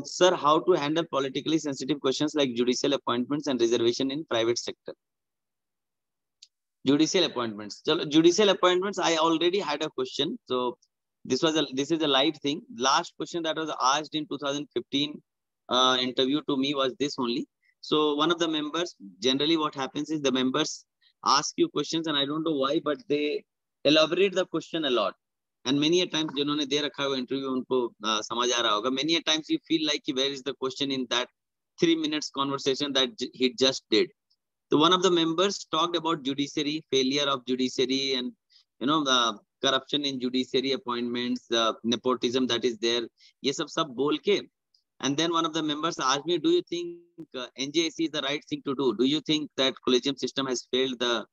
Sir, how to handle politically sensitive questions like judicial appointments and reservation in private sector? Judicial appointments. So, judicial appointments, I already had a question. So this is a live thing. Last question that was asked in 2015 interview to me was this only. So one of the members, generally what happens is the members ask you questions and I don't know why, but they elaborate the question a lot. And many a times, जिन्होंने दे रखा है interview उनको समझ आ रहा होगा. Many a times you feel like where is the question in that 3 minutes conversation that he just did. So one of the members talked about judiciary, failure of judiciary, and the corruption in judiciary appointments, the nepotism that is there. ये सब बोल के, and then one of the members asked me, "Do you think NJSC is the right thing to do? Do you think that collegium system has failed the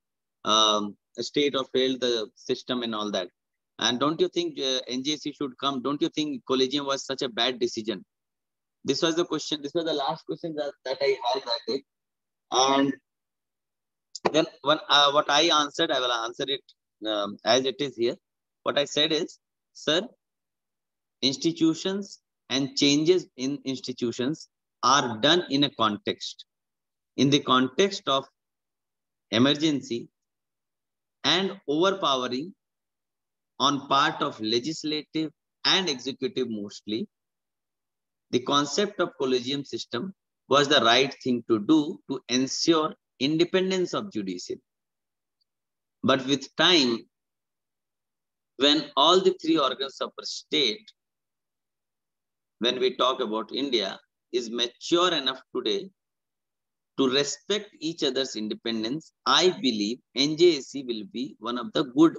state or failed the system and all that? And don't you think NJSC should come? Don't you think collegium was such a bad decision?" This was the question. This was the last question that I had that day, and then what I answered, I will answer it as it is here. What I said is, sir, institutions and changes in institutions are done in a context. In the context of emergency and overpowering on part of legislative and executive mostly, the concept of collegium system was the right thing to do to ensure independence of judiciary. But with time, when all the three organs of a state, when we talk about India, is mature enough today to respect each other's independence, I believe NJSC will be one of the good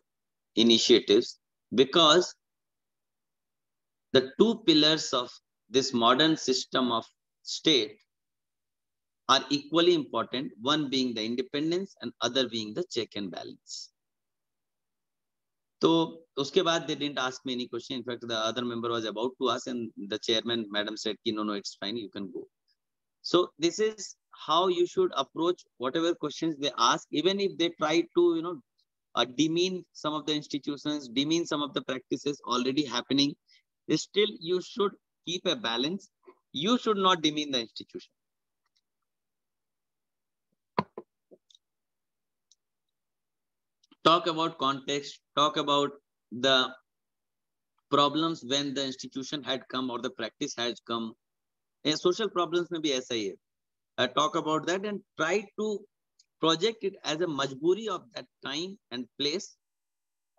initiatives, because the two pillars of this modern system of state are equally important, one being the independence and other being the check and balance. So uske baad they didn't ask me any question. In fact, the other member was about to ask and the chairman, madam, said, no, it's fine, you can go. So this is how you should approach whatever questions they ask, even if they try to, demean some of the institutions, demean some of the practices already happening. Still, you should keep a balance. You should not demean the institution. Talk about context, talk about the problems when the institution had come or the practice has come. Social problems may be SIA. Talk about that and try to project it as a majburi of that time and place,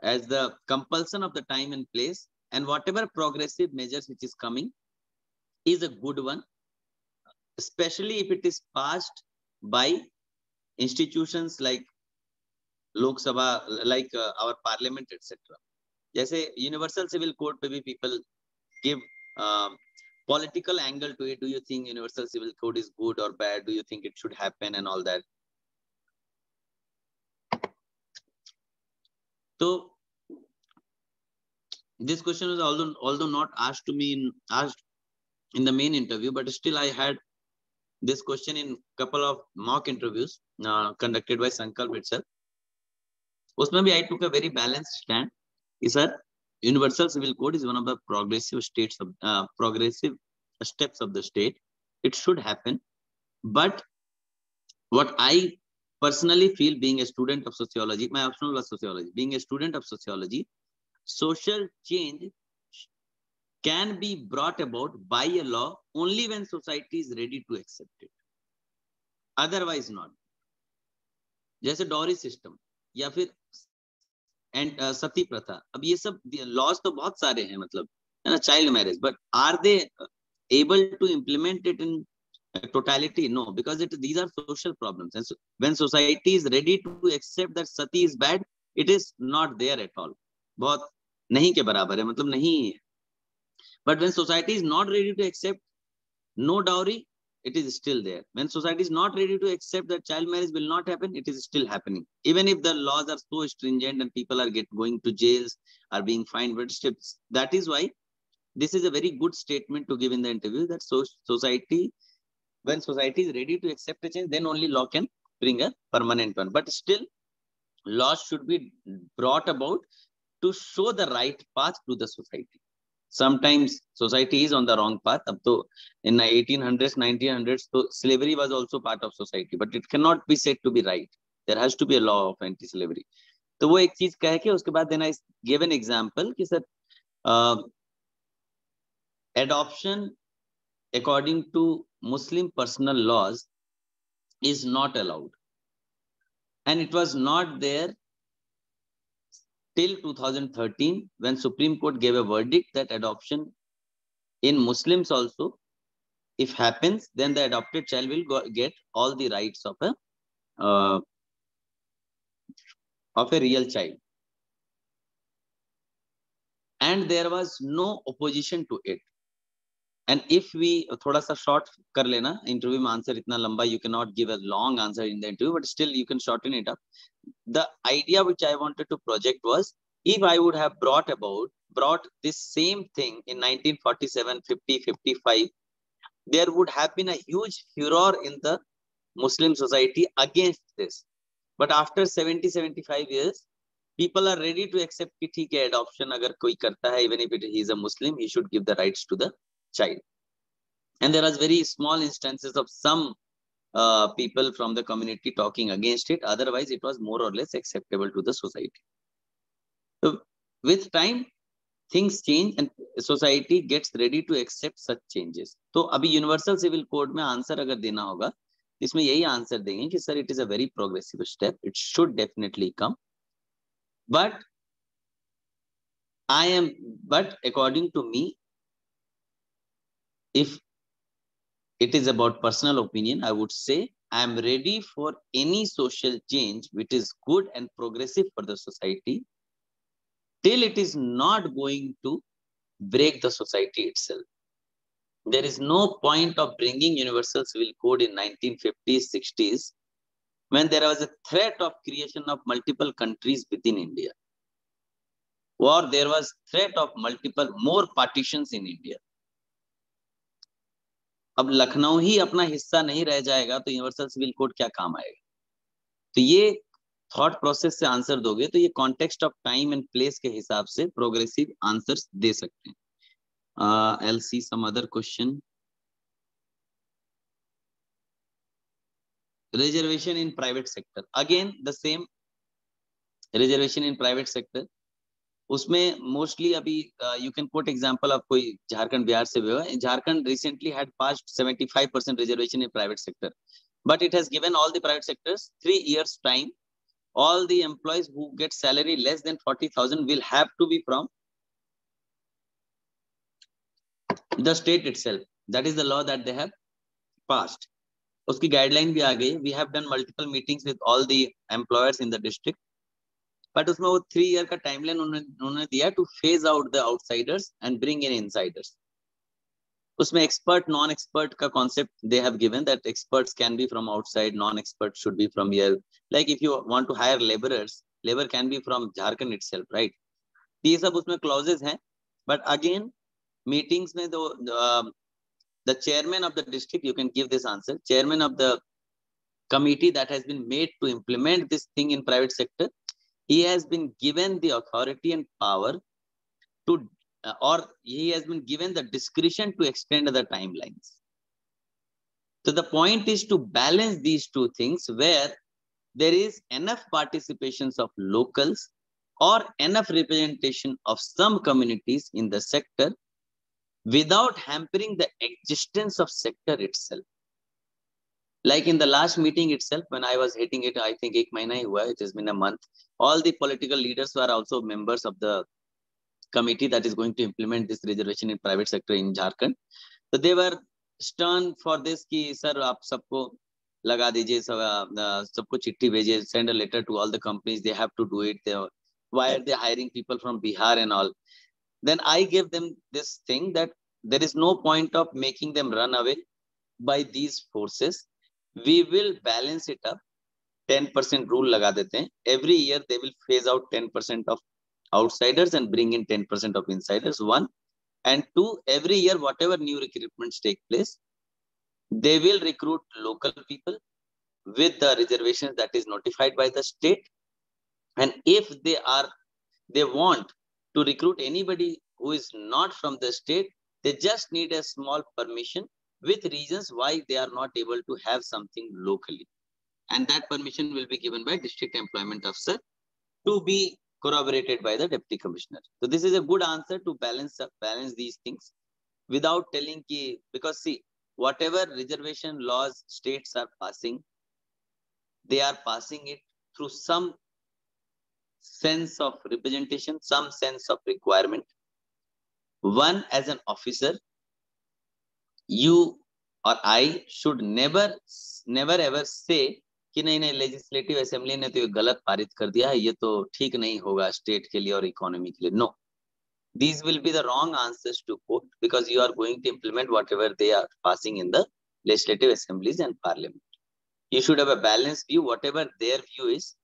as the compulsion of the time and place, and whatever progressive measures which is coming is a good one, especially if it is passed by institutions like Lok Sabha, like our parliament, etc. जैसे universal civil code पे भी people give political angle to it. Do you think universal civil code is good or bad? Do you think it should happen and all that? So this question was although not asked to me asked in the main interview, but still I had this question in couple of mock interviews conducted by Sankalp itself. उसमें भी I took a very balanced stand. Sir, universal civil code is one of the progressive steps of the state. It should happen, but what I personally feel, being a student of sociology, my optional was sociology. Being a student of sociology, social change can be brought about by a law only when society is ready to accept it. Otherwise not. जैसे dowry system या फिर सती प्रथा, अब ये सब laws तो बहुत सारे हैं, मतलब है ना, child marriage, but are they able to implement it in totality? No, because these are social problems, and so when society is ready to accept that sati is bad, it is not there at all. बहुत नहीं के बराबर है, मतलब नहीं है. But when society is not ready to accept no dowry, it is still there. When society is not ready to accept that child marriage will not happen, it is still happening. Even if the laws are so stringent and people are going to jails, are being fined, but still, that is why this is a very good statement to give in the interview, that society, when society is ready to accept a change, then only law can bring a permanent one. But still, laws should be brought about to show the right path to the society. Sometimes society is on the wrong path. Ab to in 1800s, 1900s, so slavery was also part of society, but it cannot be said to be right. There has to be a law of anti-slavery. तो वो एक चीज कह के उसके बाद then I gave an example कि sir adoption according to Muslim personal laws is not allowed, and it was not there till 2013 when Supreme Court gave a verdict that adoption in Muslims also, if happens, then the adopted child will get all the rights of a real child, and there was no opposition to it. And if we thoda sa short kar lena, interview mein answer itna lamba, you cannot give a long answer in the interview, but still you can shorten it up. The idea which I wanted to project was, if I would have brought this same thing in 1947, 50, 55, there would have been a huge furor in the Muslim society against this. But after 70, 75 years, people are ready to accept कि ठीक है, adoption अगर कोई करता है, even if he is a Muslim, he should give the rights to the child. And there are very small instances of some people from the community talking against it. Otherwise, it was more or less acceptable to the society. So with time, things change and society gets ready to accept such changes. तो अभी universal civil code में answer अगर देना होगा, इसमें यही answer देंगे कि sir, it is a very progressive step. It should definitely come. But according to me, if it is about personal opinion, I would say I am ready for any social change which is good and progressive for the society, till it is not going to break the society itself. There is no point of bringing universal civil code in 1950s, 60s, when there was a threat of creation of multiple countries within India, or there was threat of more partitions in India. अब लखनऊ ही अपना हिस्सा नहीं रह जाएगा तो universal civil code क्या काम आएगा? तो ये थॉट प्रोसेस से आंसर दोगे तो ये context of time and place के हिसाब से प्रोग्रेसिव आंसर्स दे सकते हैं. I'll see some other question. Reservation in private sector. Again, the same reservation in private sector. उसमें मोस्टली अभी you can coat example of कोई झारखंड बिहार से भी हुआ. Jharkhand recently had passed 75% reservation in private sector, but it has given all the private sectors 3 years time. All the employees who get salary less than 40,000 will have to be from the state itself. That is the law that they have passed. उसकी guideline भी आ गई. We have done multiple meetings with all the employers in the district. But उसमें वो 3 year का timeline उन्होंने दिया to phase out the outsiders and bring in insiders. उसमें expert, non-expert का concept they have given, that experts can be from outside, non-experts should be from here. Like if you want to hire laborers, labor can be from Jharkhand itself, right? ये सब उसमें clauses हैं. But again, meetings में the chairman of the district, you can give this answer, chairman of the committee that has been made to implement this thing in private sector, he has been given the authority and power to or he has been given the discretion to extend the timelines. So the point is to balance these two things, where there is enough participations of locals or enough representation of some communities in the sector without hampering the existence of sector itself. Like in the last meeting itself, when I was hitting it, I think 1 mahina hi hua, it has been a month. All the political leaders were also members of the committee that is going to implement this reservation in private sector in Jharkhand. So they were stern for this कि sir आप सबको लगा दीजिए, सबको चिट्ठी भेजिए, send a letter to all the companies, they have to do it. Why are they hiring people from Bihar and all? Then I gave them this thing that there is no point of making them run away by these forces. We will balance it up. 10% rule लगा देते हैं. Every year they will phase out 10% of outsiders and bring in 10% of insiders, 1. And 2, every year, whatever new recruitments take place, they will recruit local people with the reservations that is notified by the state. And if they want to recruit anybody who is not from the state, they just need a small permission with reasons why they are not able to have something locally. And that permission will be given by district employment officer to be corroborated by the deputy commissioner. So this is a good answer to balance these things without telling ki, because see, whatever reservation laws states are passing, they are passing it through some sense of representation, some sense of requirement. One, as an officer, you or I should never ever say कि नहीं legislative assembly ने तो ये गलत पारित कर दिया है, ये तो ठीक नहीं होगा स्टेट के लिए और इकोनॉमी के लिए. No, these will be the wrong answers to quote, because you are going to implement whatever they are passing in the legislative assemblies and parliament. You should have a balanced view. Whatever their view is,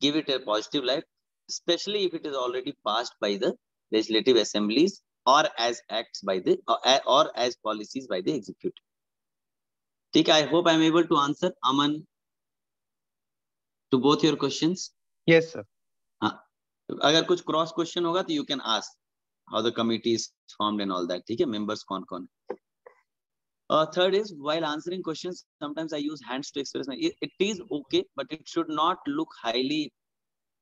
give it a positive light, especially if it is already passed by the legislative assemblies or as acts by the or as policies by the executive. ठीक, I hope I am able to answer, Aman, to both your questions. Yes, sir. हाँ, अगर कुछ cross question होगा तो you can ask how the committee is formed and all that. ठीक है, members कौन कौन. Third is, while answering questions, sometimes I use hands to express my. It is okay, but it should not look highly,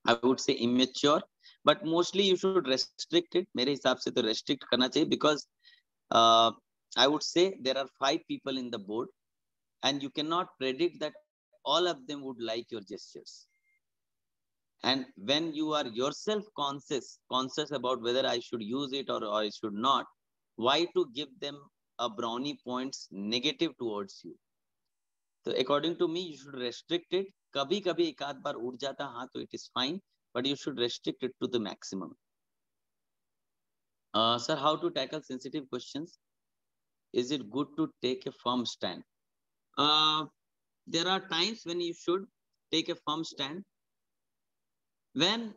I would say, immature. But mostly you should restrict it. मेरे हिसाब से तो restrict करना चाहिए, because I would say there are 5 people in the board, and you cannot predict that all of them would like your gestures. And when you are yourself conscious about whether I should use it or I should not, why to give them a brownie points negative towards you? So according to me, you should restrict it. कभी कभी एक आध बार उड़ जाता, हाँ, तो it is fine, but you should restrict it to the maximum. Sir, how to tackle sensitive questions? Is it good to take a firm stand? There are times when you should take a firm stand. When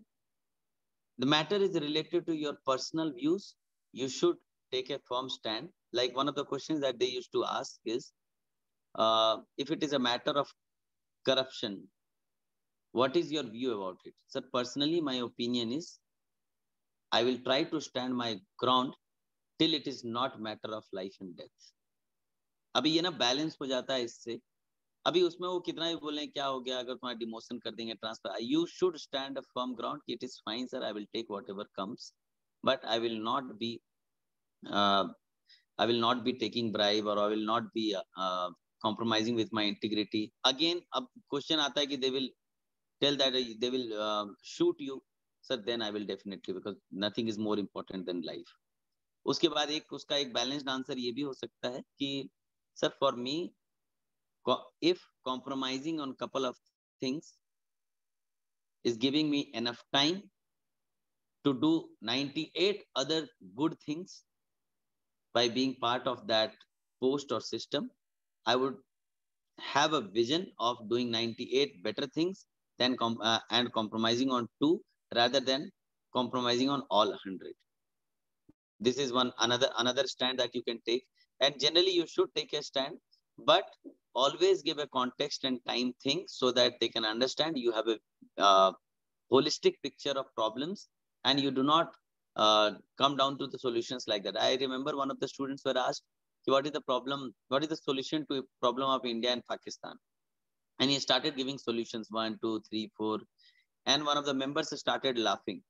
the matter is related to your personal views, you should take a firm stand. Like one of the questions that they used to ask is, if it is a matter of corruption, what is your view about it? So personally, my opinion is, I will try to stand my ground till it is not matter of life and death. अभी ये ना balance हो जाता है इससे. अभी उसमें वो कितना भी बोले क्या हो गया, अगर तुम्हारा डिमोशन कर देंगे, transfer, you should stand a firm ground. It is fine, sir, I will take whatever comes, but I will not be taking bribe, or I will not be compromising with my integrity. Again, अब question आता है कि they will tell that they will shoot you, sir, then I will definitely, because nothing is more important than life. उसके बाद उसका एक balanced answer ये भी हो सकता है कि, sir, for me, if compromising on couple of things is giving me enough time to do 98 other good things by being part of that post or system, I would have a vision of doing 98 better things than and compromising on 2 rather than compromising on all 100. This is another stand that you can take, and generally you should take a stand, but always give a context and time thing so that they can understand you have a holistic picture of problems, and you do not come down to the solutions like that. I remember one of the students were asked, what is the problem, what is the solution to a problem of India and Pakistan? And he started giving solutions, 1, 2, 3, 4, and one of the members started laughing.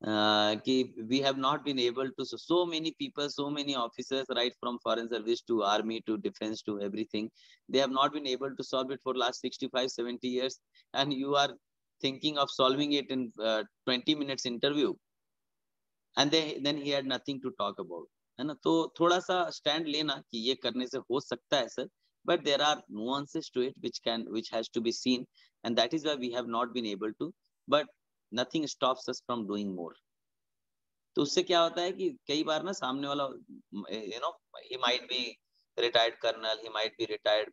We have not been able to, so many people, so many officers, right from foreign service to army to defense to everything, they have not been able to solve it for last 65, 70 years, and you are thinking of solving it in 20 minutes interview, and then he had nothing to talk about. है ना, तो थोड़ा सा stand लेना कि ये करने से हो सकता है sir, but there are nuances to it which has to be seen, and that is why we have not been able to, but nothing stops us from doing more. तो उससे क्या होता है कि कई बार ना सामने वाला, he might be retired colonel, he might be retired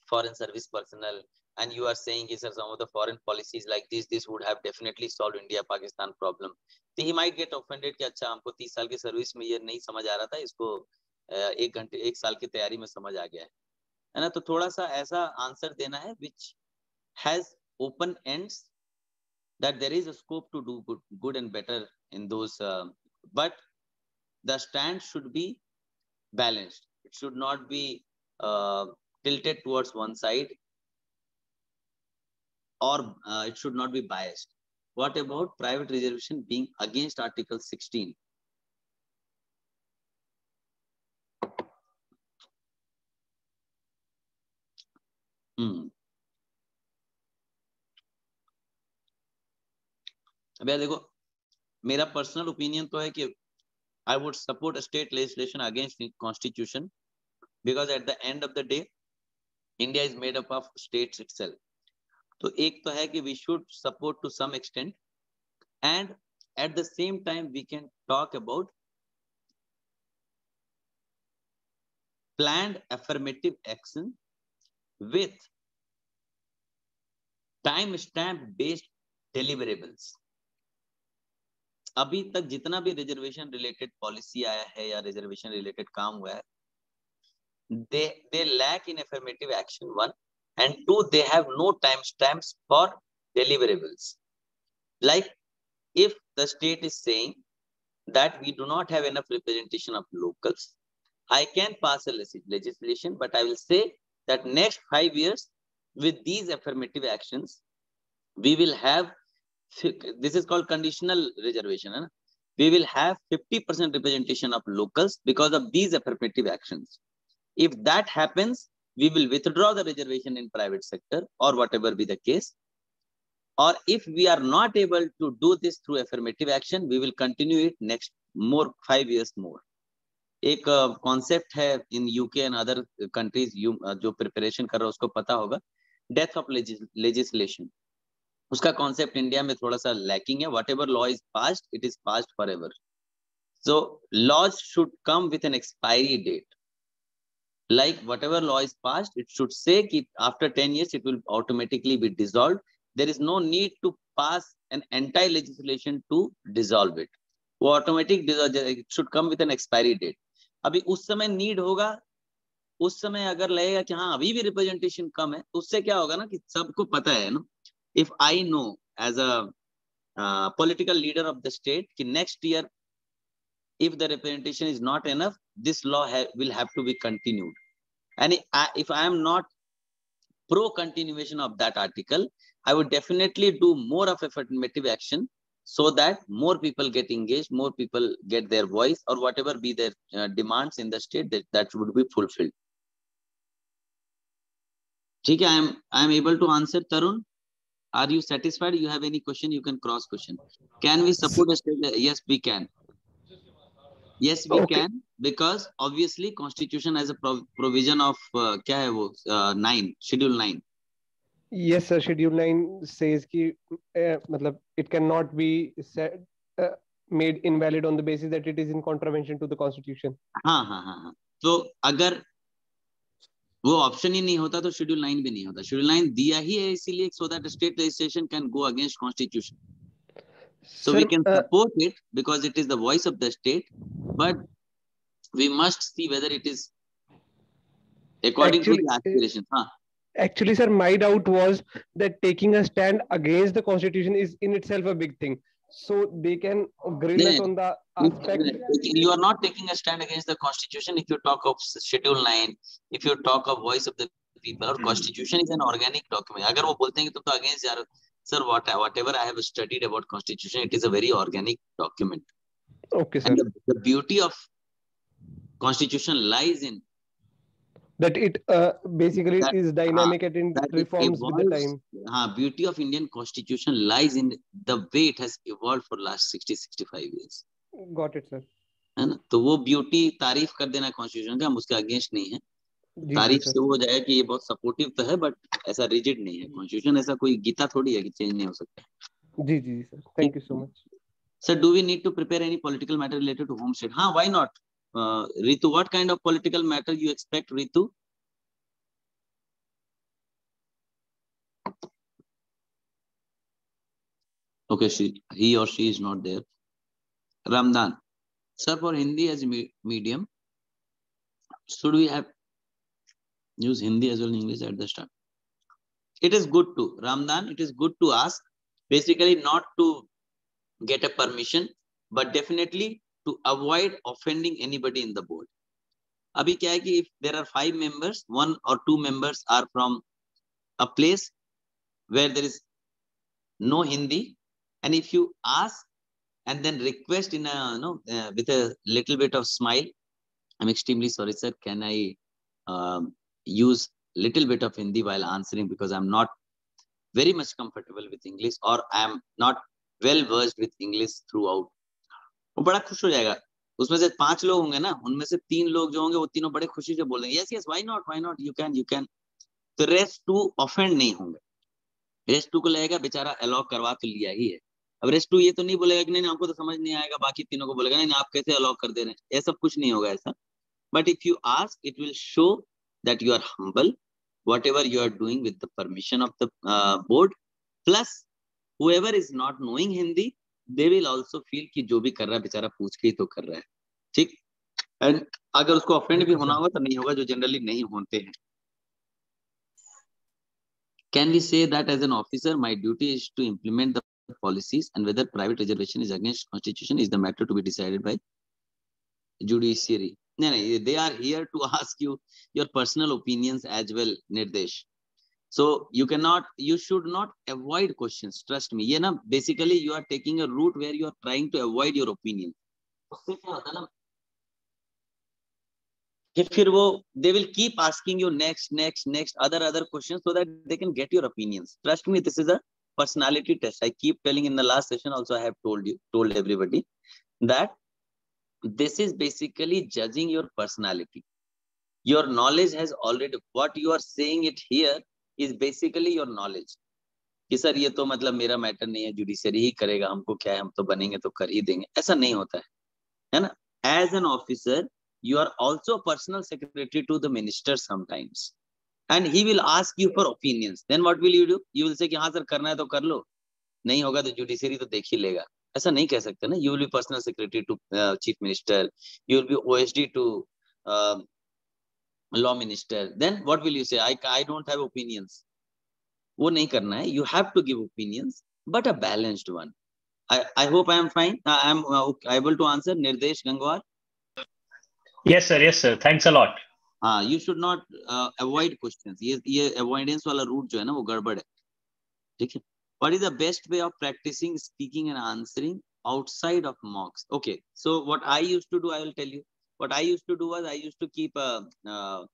foreign service personnel, and you are saying, sir, some of the foreign policies like this would have definitely solved India Pakistan problem. So he might get offended कि अच्छा हमको 30 साल की service में ये नहीं समझ आ रहा था, इसको 1 साल की तैयारी में समझ आ गया है ना. तो थोड़ा सा ऐसा आंसर देना है which has open ends, that there is a scope to do good and better in those but the stand should be balanced. It should not be tilted towards one side, or it should not be biased. What about private reservation being against Article 16? अब यार देखो, मेरा personal opinion तो है कि I would support a state legislation against the constitution, because at the end of the day, India is made up of states itself. तो एक तो है कि we should support to some extent, and at the same time we can talk about planned affirmative action with time stamp based deliverables. अभी तक जितना भी reservation related policy आया है या रिजर्वेशन रिलेटेड काम हुआ है, they lack in affirmative action, one, and two, they have no time stamps for deliverables. Like if the state is saying that we do not have enough representation of locals, I can pass a legislation, but I will say that next 5 years with these affirmative actions, we will have, this is called conditional reservation, huh? We will have 50% representation of locals because of these affirmative actions. If that happens, we will withdraw the reservation in private sector or whatever be the case. Or if we are not able to do this through affirmative action, we will continue it next more 5 years more. एक concept है in UK and other countries, जो preparation कर रहा है उसको पता होगा, death of legislation. उसका कॉन्सेप्ट इंडिया में थोड़ा सा लैकिंग है. Whatever law is passed, it is passed for ever. So laws should come with an expiry date. Like whatever law is passed, it should say that after 10 years it will automatically be dissolved. There is no need to pass an entire legislation to dissolve it. वो automatic, it should come with an expiry date. अभी उस समय need होगा, उस समय अगर लगेगा कि हाँ अभी भी रिप्रेजेंटेशन कम है, तो उससे क्या होगा ना कि सबको पता है ना, if I know as a political leader of the state कि next year if the representation is not enough, this law will have to be continued. And if I am not pro continuation of that article, I would definitely do more of affirmative action so that more people get engaged, more people get their voice, or whatever be their demands in the state, that would be fulfilled. ठीक है, I am able to answer. Tarun, are you satisfied? You have any question, you can cross question. Can we support a state? Yes, we can. Yes, we can, because obviously constitution has a provision of क्या है वो 9, schedule 9. Yes sir, schedule 9 says कि मतलब it cannot be said, made invalid on the basis that it is in contravention to the constitution. हाँ हाँ हाँ हाँ. तो अगर वो ऑप्शन ही नहीं होता तो शेड्यूल 9 भी नहीं होता. शेड्यूल 9 दिया ही है इसीलिए so that state legislation can go against constitution. So we can support it because it is the voice of the state, but we must see whether it is according to the aspirations. Actually, sir, my doubt was that taking a stand against the constitution is in itself a big thing. So they can grill us on the aspect. You are not taking a stand against the constitution if you talk of schedule 9, if you talk of voice of the people, or constitution is an organic document. अगर वो बोलते हैं कि तुम तो against यार, sir, whatever I have studied about constitution, it is a very organic document. Okay, sir. And the beauty of constitution lies in that it basically is dynamic and it reforms with the time. Beauty of Indian constitution lies in the way it has evolved for last 60-65 years. Got it, sir. है ना, तो वो beauty तारीफ कर देना constitution का, हम उसके अगेंस्ट नहीं है. तारीफ से वो जाए कि ये बहुत सपोर्टिव तो है, बट ऐसा रिजिड नहीं है. कॉन्स्टिट्यूशन ऐसा कोई गीता थोड़ी है कि चेंज नहीं हो सकता. जी जी sir, thank you so much. Sir, do we need to prepare any political matter related to home state? हाँ, why not. Ritu, what kind of political matter you expect, Ritu? Okay, he or she is not there. Ramdan, sir, for Hindi as medium, should we have use Hindi as well in English at the start? It is good to, Ramdan, it is good to ask, basically not to get a permission, but definitely to avoid offending anybody in the board. अभी क्या है कि if there are 5 members, 1 or 2 members are from a place where there is no Hindi, and if you ask and then request in a with a little bit of smile, I'm extremely sorry, sir. Can I use little bit of Hindi while answering because I'm not very much comfortable with English or I'm not well versed with English throughout. वो बड़ा खुश हो जाएगा. उसमें से 5 लोग होंगे ना, उनमें से 3 लोग जो होंगे वो तीनों बड़े खुशी से बोल देंगे yes yes why not you can. तो रेस्ट 2 ऑफेंड नहीं होंगे. रेस्ट 2 को लगेगा बेचारा अलाउ करवा तो लिया ही है. अब रेस्ट 2 ये तो नहीं बोलेगा कि नहीं हमको तो समझ नहीं आएगा, बाकी तीनों को बोलेगा नहीं आप कैसे अलाउ कर दे रहे हैं. ऐसा कुछ नहीं होगा ऐसा. But if you ask, it will show that you are humble, whatever you are doing with the permission of the board. Plus, whoever is not knowing Hindi, they will also feel कि जो भी कर रहा है बेचारा पूछ के ही तो कर रहा है. ठीक. And अगर उसको ऑफेंड भी होना होगा तो नहीं होगा, जो जनरली नहीं होते हैं. Can we say that as an officer, my duty is to implement the policies, and whether private reservation is against constitution is the matter to be decided by judiciary? No, they are here to ask you your personal opinions as well, Nirdesh. So you should not avoid questions. Trust me. ये ना basically you are taking a route where you are trying to avoid your opinion. उससे क्या होता है ना कि फिर वो they will keep asking you next other questions so that they can get your opinions. Trust me, this is a personality test. I keep telling in the last session also I have told everybody that this is basically judging your personality. Your knowledge has already, what you are saying it here is basically your knowledge. कि sir ये तो मतलब मेरा matter नहीं है, judiciary ही करेगा, हमको क्या है, हम तो बनेंगे तो कर ही देंगे. ऐसा नहीं होता है ना. As an officer, you are also personal secretary to the minister sometimes, and he will ask you for opinions. Then what will you do? You will say कि हाँ सर करना है तो कर लो, नहीं होगा तो जुडिशरी तो देख ही लेगा. ऐसा नहीं कह सकते ना. You will be personal secretary to chief minister. You will be OSD to law minister. Then what will you say? I don't have opinions. वो नहीं करना है. You have to give opinions, but a balanced one. I hope I am fine. I am able to answer. Nirdesh Gangwar. Yes sir. Thanks a lot. You should not avoid questions. ये avoidance वाला route जो है ना वो गड़बड़ है. ठीक है. What is the best way of practicing speaking and answering outside of mocks? Okay. So what I used to do, I will tell you. What I used to do was I used to keep a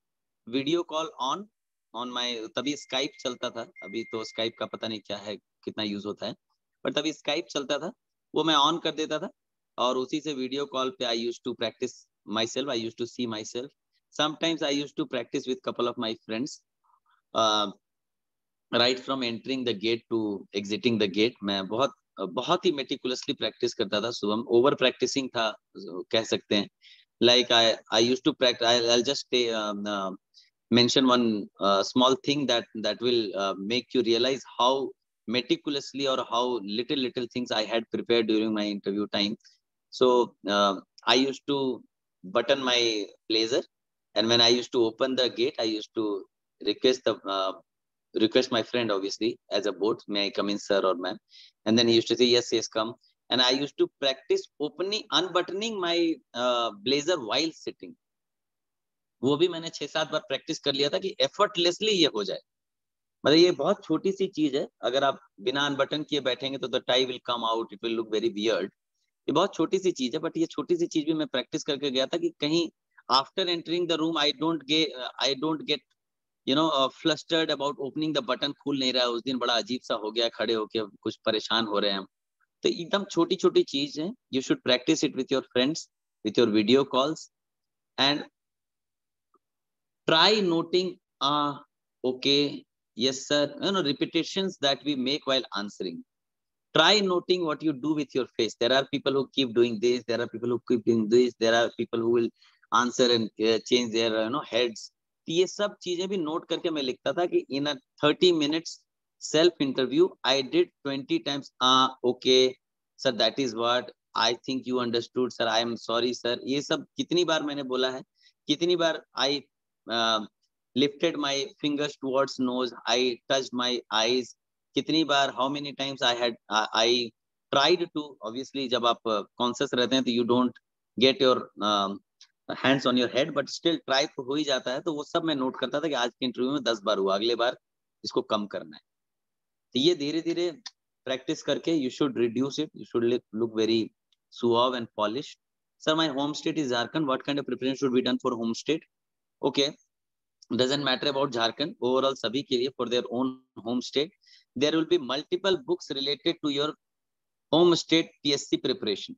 video call on my, तभी Skype चलता था. अभी तो Skype का पता नहीं क्या है, कितना यूज होता है, पर तभी Skype चलता था. वो मैं ऑन कर देता था और उसी से वीडियो कॉल पे I used to practice myself. I used to see myself. Sometimes I used to practice with couple of my friends. Right from entering the gate to exiting the gate, मैं बहुत ही meticulously practice करता था. सुबह over practicing था कह सकते हैं. Like I used to practice. I'll just mention one small thing that will make you realize how meticulously or how little things I had prepared during my interview time. So I used to button my blazer, and when I used to open the gate, I used to request my friend, obviously, as a board, may I come in, sir or ma'am? And then he used to say, yes, come. And I used to practice unbuttoning my blazer while sitting. वो भी मैंने 6-7 बार practice कर लिया था कि effortlessly ये हो जाए. मतलब ये बहुत छोटी सी चीज है. अगर आप बिना अनबटन किए बैठेंगे तो the tie will come out, it will look very weird. ये बहुत छोटी सी चीज है, बट ये छोटी सी चीज भी मैं प्रैक्टिस करके गया था कि कहीं after entering the room I don't get flustered about opening the button. खुल नहीं रहा है, उस दिन बड़ा अजीब सा हो गया, खड़े होके कुछ परेशान हो रहे हैं हम. तो एकदम छोटी छोटी चीज है. You should practice it with your friends, with your video calls, and try noting okay, yes sir, repetitions that we make while answering. Try noting what you do with your face. There are people who keep doing this, there are people who keep doing this, there are people who will answer and change their heads. ये सब चीजें भी note करके मैं लिखता था कि in a 30 minutes self interview I did 20 times okay sir, that is what I think you understood sir, I am sorry sir. ये सब कितनी बार मैंने बोला है, कितनी बार I lifted my fingers towards nose, I touched my eyes, कितनी बार, how many times I tried to, obviously जब आप conscious रहते हैं तो you don't get your hands on your head, but still try हो ही जाता है. तो वो सब मैं नोट करता था कि आज के इंटरव्यू में 10 बार हुआ, अगले बार इसको कम करना है. तो ये धीरे धीरे प्रैक्टिस करके you should reduce it. You should look very suave and polished. Sir, my home state is Jharkhand. What kind of preparation should be done for home state? Okay, doesn't matter about Jharkhand. Overall, sabhi ke liye for their own home state, there will be multiple books related to your home state PSC preparation.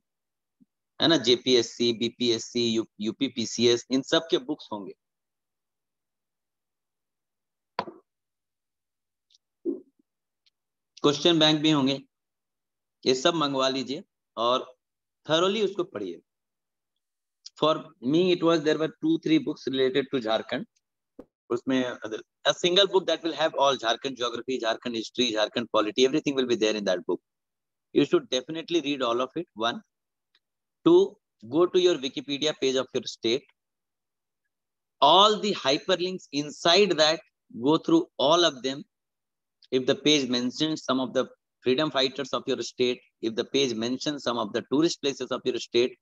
है ना, JPSC, BPSC, UPPCS, इन सब के books होंगे. Question bank भी होंगे. ये सब मंगवा लीजिए और thoroughly उसको पढ़िए. For me, it was there were 2-3 books related to Jharkhand. उसमें a single book that will have all Jharkhand geography, Jharkhand history, Jharkhand polity, everything will be there in that book. You should definitely read all of it. 1, 2, go to your Wikipedia page of your state. All the hyperlinks inside that, go through all of them. If the page mentions some of the freedom fighters of your state, if the page mentions some of the tourist places of your state,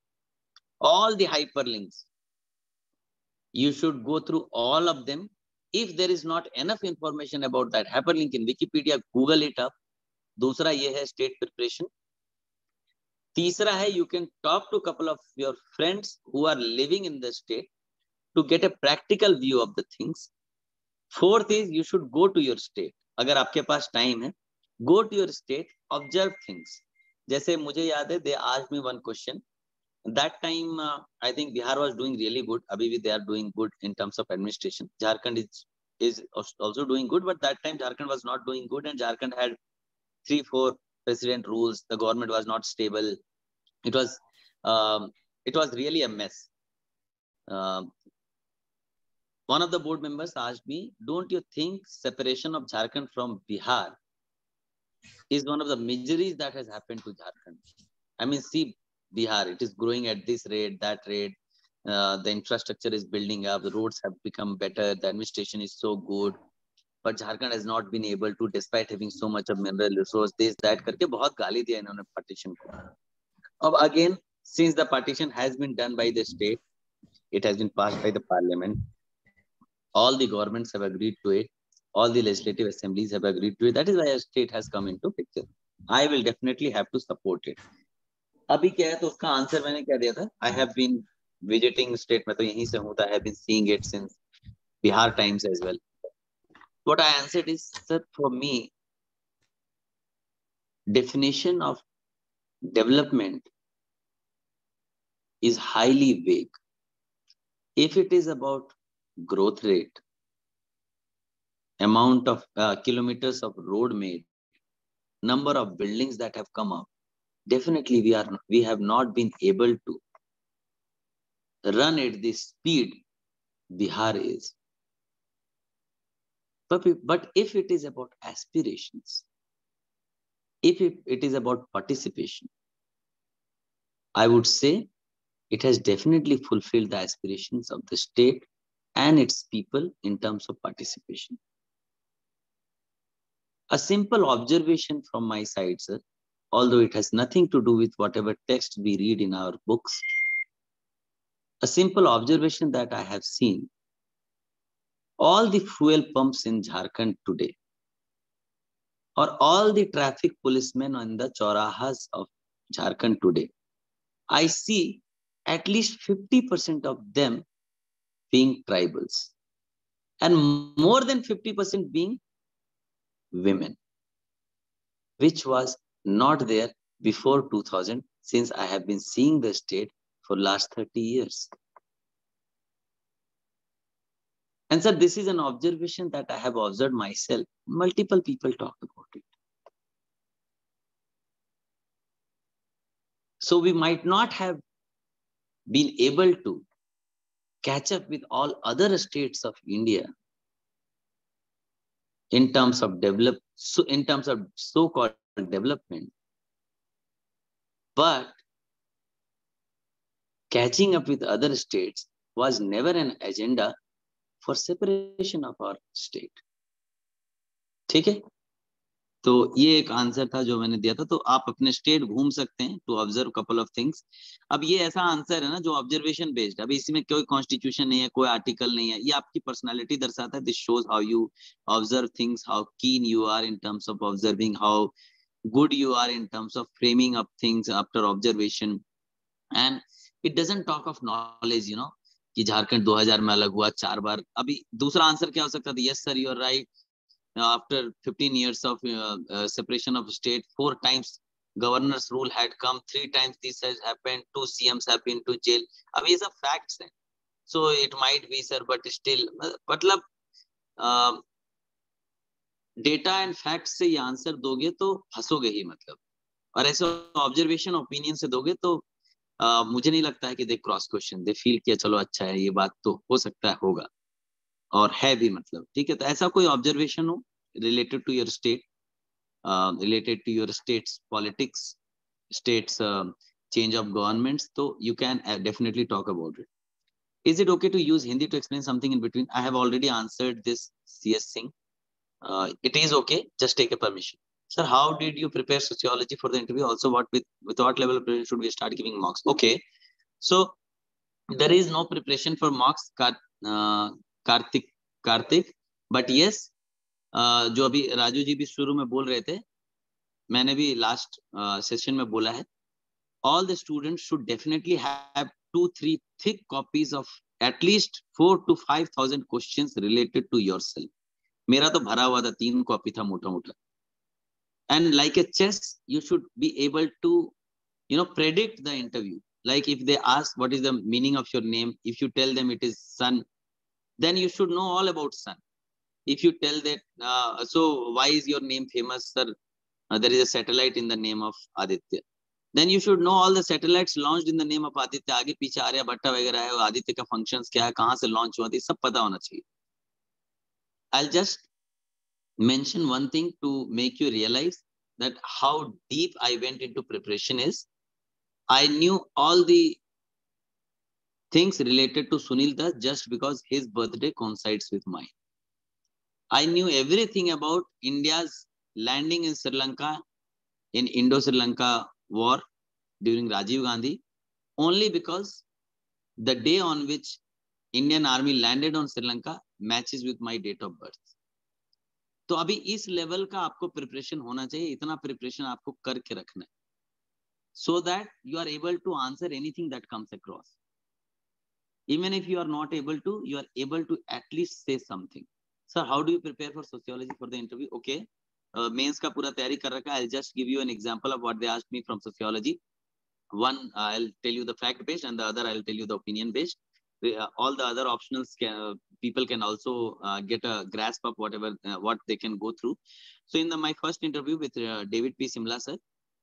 all the hyperlinks, you should go through all of them. If there is not enough information about that hyperlink in Wikipedia, Google it up. दूसरा ये है state preparation. तीसरा है, you can talk to a couple of your friends who are living in the state to get a practical view of the things. Fourth is, you should go to your state. अगर आपके पास time है, go to your state, observe things. जैसे मुझे याद है, they asked me one question. That time, I think Bihar was doing really good. Abhi bhi they are doing good in terms of administration. Jharkhand is also doing good, but that time Jharkhand was not doing good, and Jharkhand had 3-4 president rules. The government was not stable. It was really a mess. One of the board members asked me, don't you think separation of Jharkhand from Bihar is one of the miseries that has happened to Jharkhand? I mean, see, Bihar, it is growing at this rate, that rate. The infrastructure is building up. The roads have become better. The administration is so good. But Jharkhand has not been able to, despite having so much of mineral resource, this, that, करके बहुत गाली दिया इन्होंने partition को. अब again, since the partition has been done by the state, it has been passed by the parliament. All the governments have agreed to it. All the legislative assemblies have agreed to it. That is why a state has come into picture. I will definitely have to support it. अभी क्या है, तो उसका answer मैंने क्या दिया था? I have been visiting state, मैं तो यहीं से हूँ, I have been seeing it since Bihar times as well. What I answered is, sir, for me, definition of development is highly vague. If it is about growth rate, amount of kilometers of road made, number of buildings that have come up, definitely we have not been able to run at the speed Bihar is. But if it is about aspirations, if it is about participation, I would say it has definitely fulfilled the aspirations of the state and its people in terms of participation. A simple observation from my side, sir, although it has nothing to do with whatever text we read in our books, a simple observation that I have seen, all the fuel pumps in Jharkhand today, or all the traffic policemen on the chaurahas of Jharkhand today, I see at least 50% of them being tribals, and more than 50% being women, which was not there before 2000, since I have been seeing the state for last 30 years. And sir, this is an observation that I have observed myself. Multiple people talk about it. So we might not have been able to catch up with all other states of India in terms of so-called development, but catching up with other states was never an agenda for separation of our state. ठीक है? तो ये एक answer था जो मैंने दिया था। तो आप अपने स्टेट घूम सकते हैं to observe couple of things. अब ये ऐसा आंसर है ना जो ऑब्जर्वेशन बेस्ड। अभी इसमें कोई कॉन्स्टिट्यूशन नहीं है, कोई आर्टिकल नहीं है, ये आपकी पर्सनालिटी दर्शाता है। This shows how you observe things, how keen you are in terms of observing, how good you are in terms of framing up things after observation. And it doesn't talk of knowledge, you know, कि झारखंड 2000 में अलग हुआ 4 बार। अभी दूसरा answer क्या हो सकता था? Yes sir, you are right, after 15 years of separation of state, 4 times governors rule had come, 3 times this has happened, 2 CMs have been to jail. अब ये सब facts हैं, so it might be sir, but still मतलब data and fact से ये answer दोगे तो फंसोगे ही मतलब। और ऐसे ऑब्जर्वेशन ओपिनियन से दोगे तो मुझे नहीं लगता है कि they cross question, they feel किया चलो अच्छा है, ये बात तो हो सकता है होगा और है भी मतलब। ठीक है, तो ऐसा कोई ऑब्जर्वेशन हो related to your state, related to your state's politics, state's change of governments, so you can definitely talk about it. Is it okay to use Hindi to explain something in between? I have already answered this CS Singh. It is okay, just take a permission. Sir, how did you prepare sociology for the interview? Also, with what level of preparation should we start giving marks? Okay, so there is no preparation for marks, Karthik, but yes, जो अभी राजू जी भी शुरू में बोल रहे थे, मैंने भी लास्ट सेशन में बोला है, all the students should definitely have 2-3 thick copies of at least 4,000 to 5,000 questions related to yourself. मेरा तो भरा हुआ था, 3 कॉपी था मोटा मोटा। And like a chess, you should be able to, you know, predict the interview. Like if they ask what is the meaning of your name, if you tell them it is sun, then you should know all about sun. If you tell that so why is your name famous, sir? There is a satellite in the name of Aditya. Then you should know all the satellites launched in the name of Aditya. आगे पीछे आर्यभट्ट वगैरह है, आदित्य का functions क्या है, कहाँ से launch हुआ था, सब पता होना चाहिए। I'll just mention one thing to make you realize that how deep I went into preparation is, I knew all the things related to Sunil Das just because his birthday coincides with mine. I knew everything about India's landing in Sri Lanka in Indo-Sri Lanka war during Rajiv Gandhi only because the day on which Indian army landed on Sri Lanka matches with my date of birth. तो अभी इस level का आपको preparation होना चाहिए, इतना preparation आपको करके रखना है, so that you are able to answer anything that comes across. Even if you are not able to, you are able to at least say something. Sir, how do you prepare for sociology for the interview? Okay, mains का पूरा तैयारी कर रखा है. I'll just give you an example of what they asked me from sociology. One, I'll tell you the fact based, and the other I'll tell you the opinion based. All the other optionals people can also get a grasp of whatever what they can go through. So in my first interview with David P. Simla sir,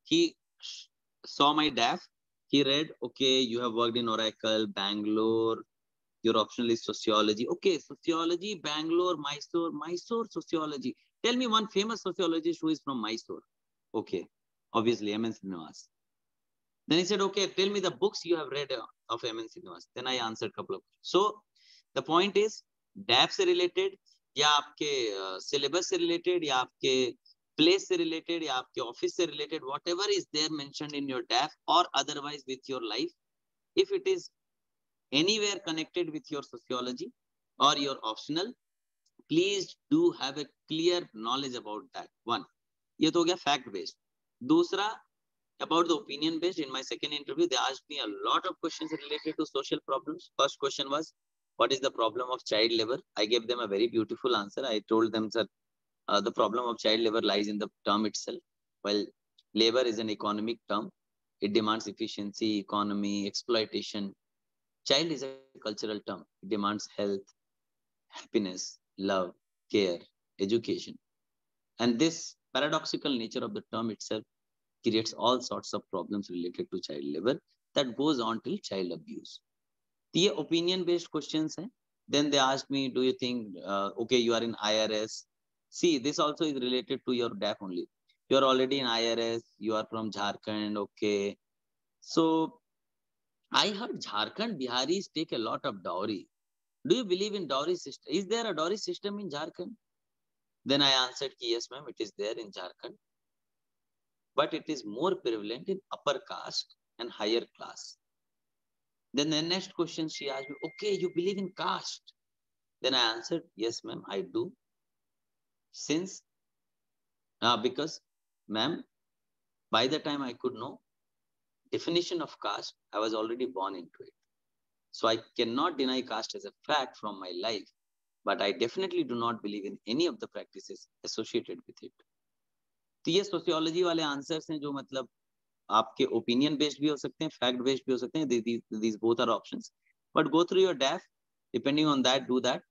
he saw my DAF. He read, okay, you have worked in Oracle, Bangalore, your optional is sociology. Okay, sociology, Bangalore, Mysore sociology. Tell me one famous sociologist who is from Mysore. Okay, obviously M.N. Srinivas. Then he said, okay, tell me the books you have read of M.N. Srinivas. Then I answered a couple of questions. So the point is, DAP से related, या आपके syllabus से related, या आपके place से related, या आपके office से related, whatever is there mentioned in your DAP or otherwise with your life, if it is anywhere connected with your sociology or your optional, please do have a clear knowledge about that. One, ये तो हो गया fact based. दूसरा, about the opinion based, in my second interview, they asked me a lot of questions related to social problems. First question was, what is the problem of child labor? I gave them a very beautiful answer. I told them that the problem of child labor lies in the term itself. While labor is an economic term, it demands efficiency, economy, exploitation. Child is a cultural term. It demands health, happiness, love, care, education. And this paradoxical nature of the term itself creates all sorts of problems related to child labor that goes on till child abuse. The opinion based questions hai. Then they asked me, do you think, okay, you are in IRS. See, this also is related to your DAP only. You are already in IRS, you are from Jharkhand, okay. So I heard Jharkhand Biharis take a lot of dowry. Do you believe in dowry system? Is there a dowry system in Jharkhand? Then I answered, yes, ma'am, it is there in Jharkhand, but it is more prevalent in upper caste and higher class. Then the next question she asked me, okay, you believe in caste? Then I answered, yes, ma'am, I do. Since, because, ma'am, by the time I could know definition of caste, I was already born into it. So I cannot deny caste as a fact from my life, but I definitely do not believe in any of the practices associated with it. तो ये sociology वाले answers हैं जो मतलब आपके opinion based भी हो सकते हैं, फैक्ट बेस्ड भी हो सकते हैं. These both are options, but go through your DAF. Depending on that, do that.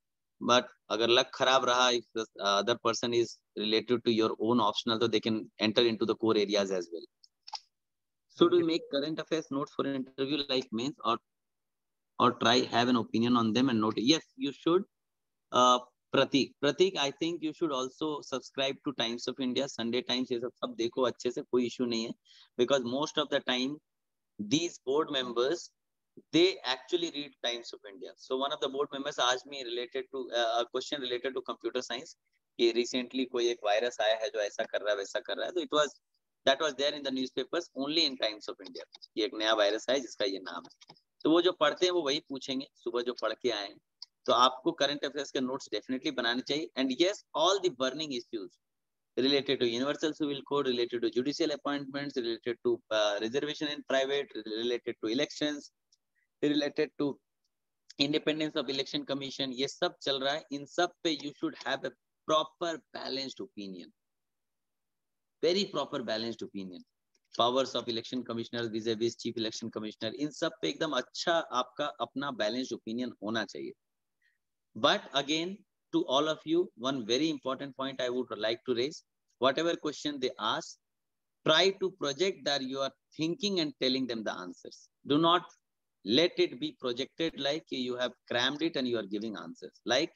But अगर लक खराब रहा, if the other person is related to your own optional, so they can enter into the core areas as well. So do you make current affairs notes for an interview like mains, or try have an opinion on them and note? Yes, you should. Pratik, I think you should also subscribe to Times of India, Sunday Times. ये सब देखो अच्छे से, कोई issue नहीं है, because most of the time these board members, they actually read Times of India. So one of the board members asked me related to a question related to computer science कि recently कोई एक virus आया है जो ऐसा कर रहा है वैसा कर रहा है. तो that was there in the newspapers only in Times of India कि एक नया वायरस है जिसका ये नाम है. तो वो जो पढ़ते हैं वो वही पूछेंगे, सुबह जो पढ़ के आए. तो आपको करंट अफेयर्स के नोट्स डेफिनेटली बनाने चाहिए. And yes, all the burning issues related to universal civil code, related to judicial appointments, related to reservation in private, related to elections, related to independence of election commission, ये सब चल रहा है. इन सब पे you should have a proper balanced opinion, very proper balanced opinion. Powers of election commissioner vis-a-vis chief election commissioner, इन सब पे एकदम अच्छा आपका अपना balanced opinion होना चाहिए. But again, to all of you, one very important point I would like to raise: whatever question they ask, try to project that you are thinking and telling them the answers. Do not let it be projected like you have crammed it and you are giving answers. Like,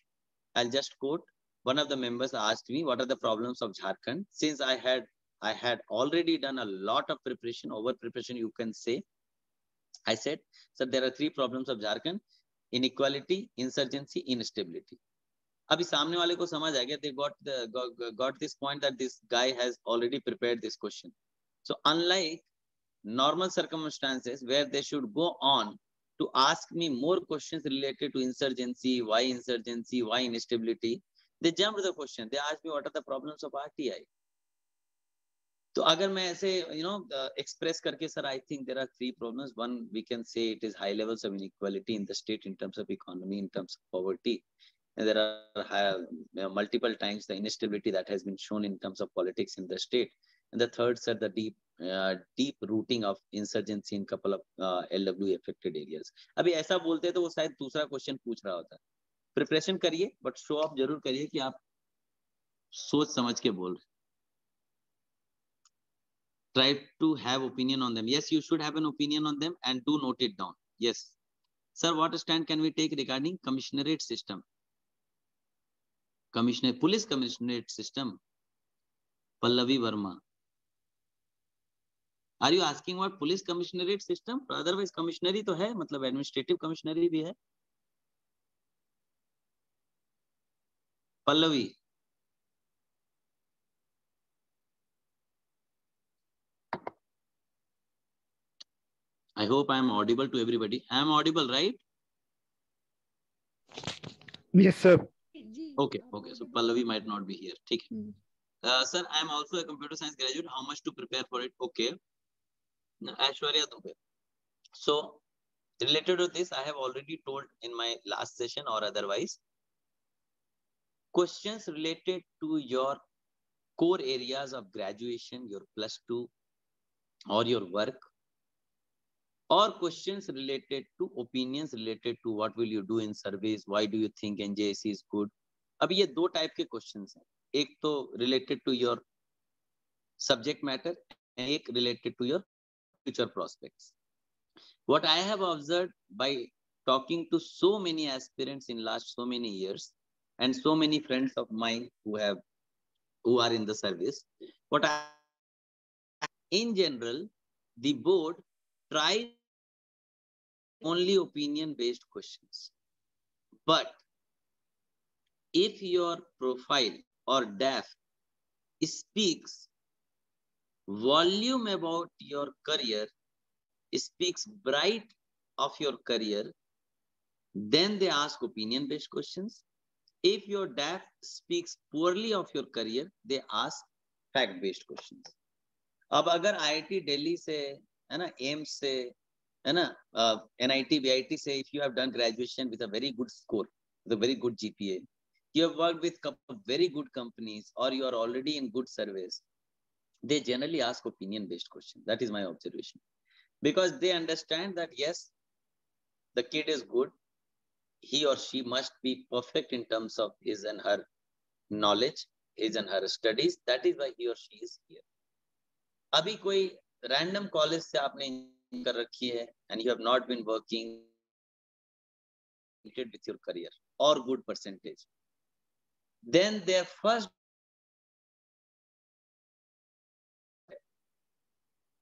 I'll just quote, one of the members asked me, what are the problems of Jharkhand? Since I had already done a lot of preparation, over preparation you can say, I said, sir, there are 3 problems of Jharkhand: inequality, insurgency, instability. अभी सामने वाले को समझ आ गया, they got this point that this guy has already prepared this question. So unlike normal circumstances where they should go on to ask me more questions related to insurgency, why instability, they jumped the question. They asked me what are the problems of RTI. तो अगर मैं ऐसे express करके, sir, I think there are 3 problems. One, we can say it is high levels of inequality in the state in terms of economy, in terms of poverty. And there are multiple times the instability that has been shown in terms of politics in the state. And the third, sir, the deep rooting of insurgency in couple of LW affected areas. अभी ऐसा बोलते हैं तो वो शायद दूसरा question पूछ रहा होता है. प्रिपरेशन करिए, बट शो ऑफ जरूर करिए कि आप सोच समझ के बोल रहे. Try to have opinion on them. Yes, you should have an opinion on them and do note it down. Yes. Sir, what stand can we take regarding commissionerate system? Police commissionerate system. Pallavi Verma. Are you asking what police commissionerate system? Otherwise commissionary तो है, मतलब administrative commissionary भी है. Pallavi. I hope I am audible to everybody. I am audible, right? Yes, sir. Okay. So Pallavi might not be here. ठीक है. Sir, I am also a computer science graduate. How much to prepare for it? Okay. Aishwarya Dubey. So related to this, I have already told in my last session or otherwise, questions related to your core areas of graduation, your +2 or your work, or questions related to opinions related to what will you do in service, why do you think NJSC is good. अभी ये 2 type के questions हैं. एक तो related to your subject matter and एक related to your future prospects. What I have observed by talking to so many aspirants in last so many years and so many friends of mine who are in the service, in general, the board tries only opinion based questions. But if your profile or deaf speaks volume about your career, speaks bright of your career, then they ask opinion-based questions. If your deaf speaks poorly of your career, they ask fact-based questions. अब अगर IIT Delhi से, है ना, AIIMS से, है ना, NIT, VIT से, if you have done graduation with a very good score, with a very good GPA, you have worked with very good companies, or you are already in good service, they generally ask opinion-based questions. That is my observation. Because they understand that, yes, the kid is good, he or she must be perfect in terms of his and her knowledge, his and her studies. That is why he or she is here. अभी कोई random college से आपने कर रखी है and you have not been working with your career or good percentage, then their first,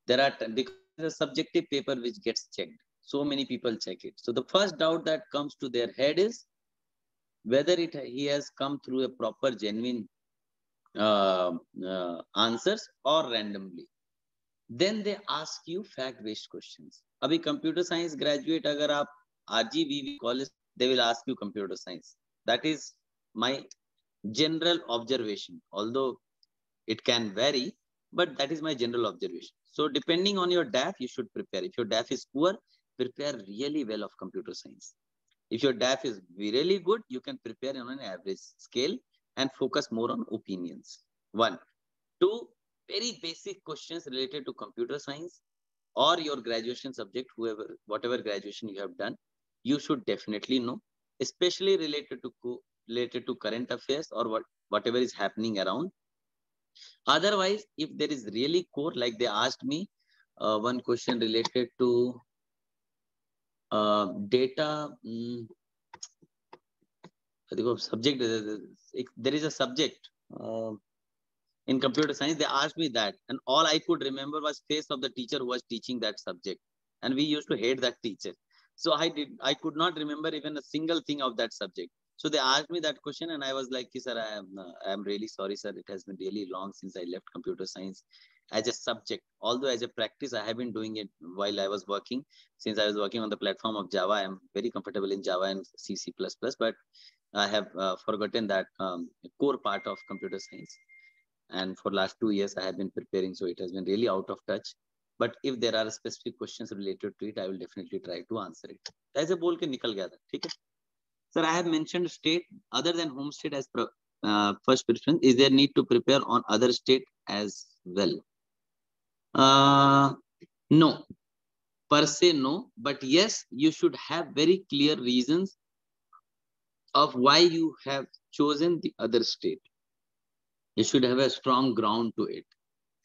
there are, because the subjective paper which gets checked, so many people check it. So the first doubt that comes to their head is whether he has come through a proper genuine answers or randomly. Then they ask you fact-based questions. Abhi computer science graduate agar aap RGVV college, they will ask you computer science. That is my general observation. Although it can vary, but that is my general observation. So depending on your DAF, you should prepare. If your DAF is poor, prepare really well of computer science. If your DAF is really good, you can prepare on an average scale and focus more on opinions. 1. 2, very basic questions related to computer science or your graduation subject, whatever graduation you have done, you should definitely know, especially related to current affairs or whatever is happening around. Otherwise, if there is really core, like they asked me one question related to data, subject, there is a subject in computer science, they asked me that, and all I could remember was face of the teacher who was teaching that subject, and we used to hate that teacher. So I could not remember even a single thing of that subject. So they asked me that question, and I was like, sir, I am really sorry, sir. It has been really long since I left computer science as a subject. Although as a practice, I have been doing it while I was working. Since I was working on the platform of Java, I am very comfortable in Java and C++, but I have forgotten that core part of computer science. And for last 2 years, I have been preparing, so it has been really out of touch. But if there are specific questions related to it, I will definitely try to answer it. ऐसे बोल के निकल गया था, ठीक है? Sir, I have mentioned state other than home state as first preference. Is there need to prepare on other state as well? No, per se no. But yes, you should have very clear reasons of why you have chosen the other state. You should have a strong ground to it.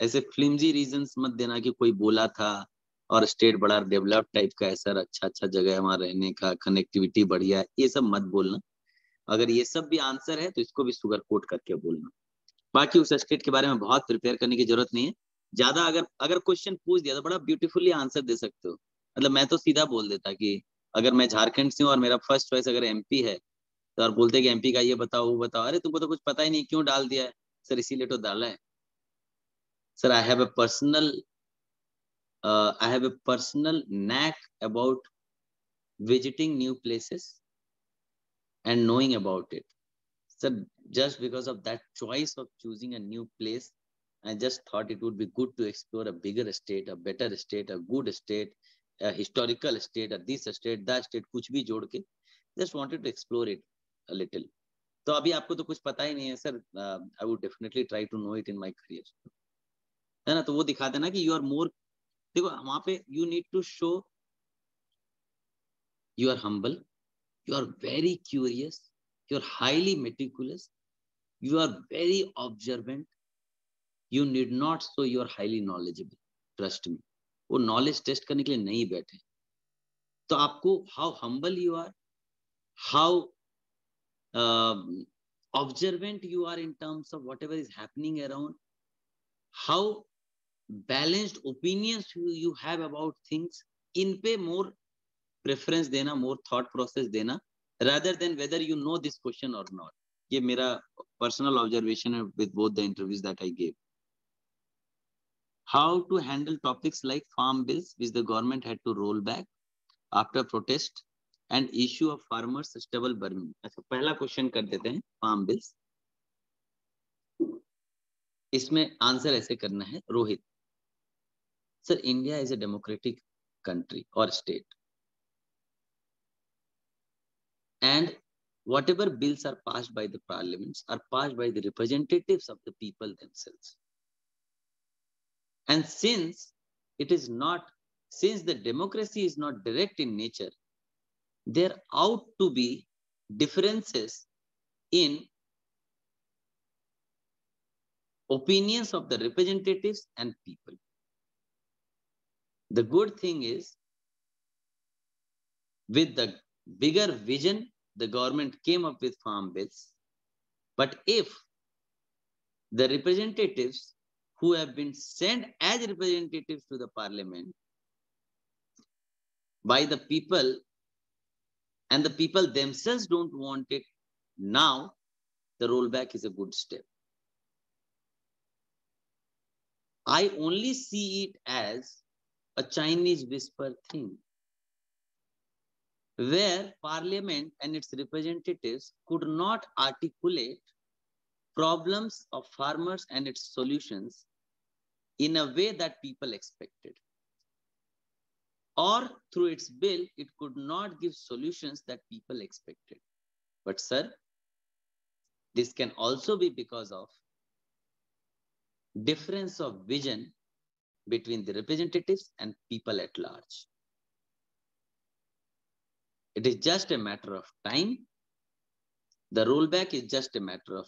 ऐसे flimsy reasons मत देना कि कोई बोला था और state बड़ा develop type का है सर, अच्छा जगह है वहां रहने का, कनेक्टिविटी बढ़िया है, ये सब मत बोलना. अगर ये सब भी आंसर है तो इसको भी सुगर कोट करके बोलना. बाकी उस स्टेट के बारे में बहुत प्रिपेयर करने की जरूरत नहीं है. ज्यादा अगर क्वेश्चन पूछ दिया तो बड़ा ब्यूटीफुली आंसर दे सकते हो. मतलब मैं तो सीधा बोल देता कि अगर मैं झारखंड से हूँ और मेरा फर्स्ट चॉइस अगर MP है तो और बोलते कि MP का ये बताओ वो बताओ, अरे तुमको तो कुछ पता ही नहीं, क्यों डाल दिया है सर? इसीलिए तो डाला है. Sir, I have a personal knack about visiting new places and knowing about it. Sir, just because of that choice of choosing a new place, I just thought it would be good to explore a bigger state, a better state, a good state, a historical state, or this state, that state, कुछ भी जोड़ के, just wanted to explore it a little. तो अभी आपको तो कुछ पता ही नहीं है sir. I would definitely try to know it in my career. है ना? तो वो दिखा देना कि यू आर मोर. देखो वहां पे you need to show you are humble, you are very curious, you are highly meticulous, you are very observant. You need not so you are highly knowledgeable. Trust me, वो knowledge test करने के लिए नहीं बैठे. तो आपको how humble you are, how observant you are in terms of whatever is happening around, how balanced opinions you have about things, in पे more preference देना, more thought process देना, rather than whether you know this question or not. ये मेरा personal observation है with both the interviews that I gave. How to handle topics like farm bills, which the government had to roll back after protest, and issue of farmers stubble burning. अच्छा, पहला question कर देते हैं farm bills. इसमें answer ऐसे करना है Rohit. Sir, India is a democratic country or state. And whatever bills are passed by the parliaments are passed by the representatives of the people themselves. And since the democracy is not direct in nature, there ought to be differences in opinions of the representatives and people. The good thing is, with the bigger vision, the government came up with farm bills. But if the representatives who have been sent as representatives to the parliament by the people, and the people themselves don't want it now, the rollback is a good step. I only see it as a Chinese whisper thing, where parliament and its representatives could not articulate problems of farmers and its solutions in a way that people expected. Or through its bill, it could not give solutions that people expected. But sir, this can also be because of difference of vision between the representatives and people at large. It is just a matter of time. The rollback is just a matter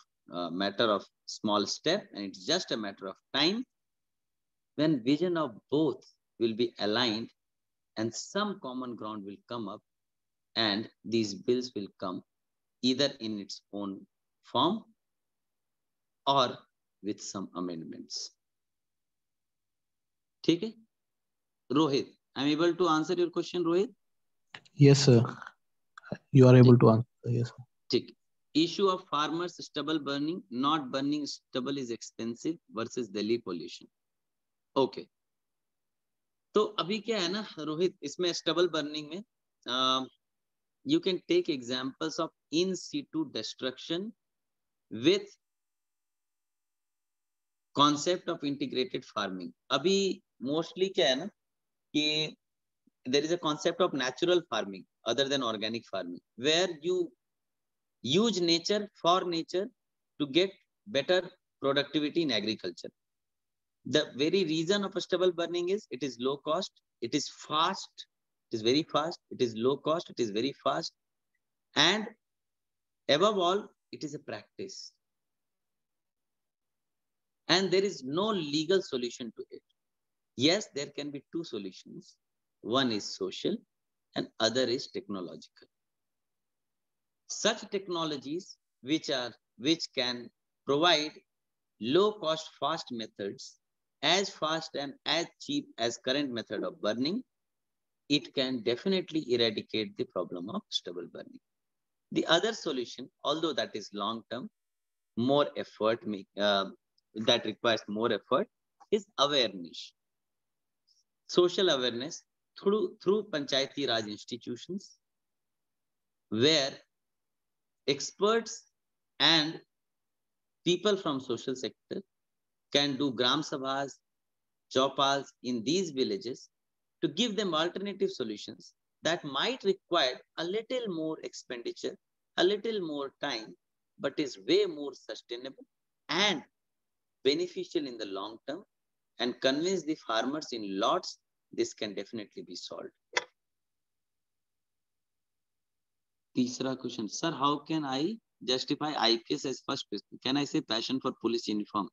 of small step, and it's just a matter of time when vision of both will be aligned and some common ground will come up, and these bills will come either in its own form or with some amendments. Okay? Rohit, I'm able to answer your question, Rohit? Yes, sir. You are able to answer. Yes, sir. ठीक. Issue of farmers stubble burning. Not burning stubble is expensive versus Delhi pollution. Okay. तो अभी क्या है ना रोहित, इसमें stubble burning में you can take examples of in situ destruction with concept of integrated farming. अभी mostly क्या है ना कि there is a concept of natural farming other than organic farming, where you use nature for nature to get better productivity in agriculture. The very reason of stubble burning is it is low cost, it is fast, it is very fast, it is low cost, it is very fast, and above all, it is a practice. And there is no legal solution to it. Yes, there can be two solutions. One is social and other is technological. Such technologies which can provide low cost, fast methods, as fast and as cheap as current method of burning, it can definitely eradicate the problem of stubble burning. The other solution, although that is long term, more effort, that requires more effort, is awareness. Social awareness through Panchayati Raj institutions, where experts and people from social sector can do gram sabhas, chopals in these villages to give them alternative solutions that might require a little more expenditure, a little more time, but is way more sustainable and beneficial in the long term, and convince the farmers in lots this can definitely be solved. Teesra question, sir, how can I justify IPS as first question? Can I say passion for police uniform,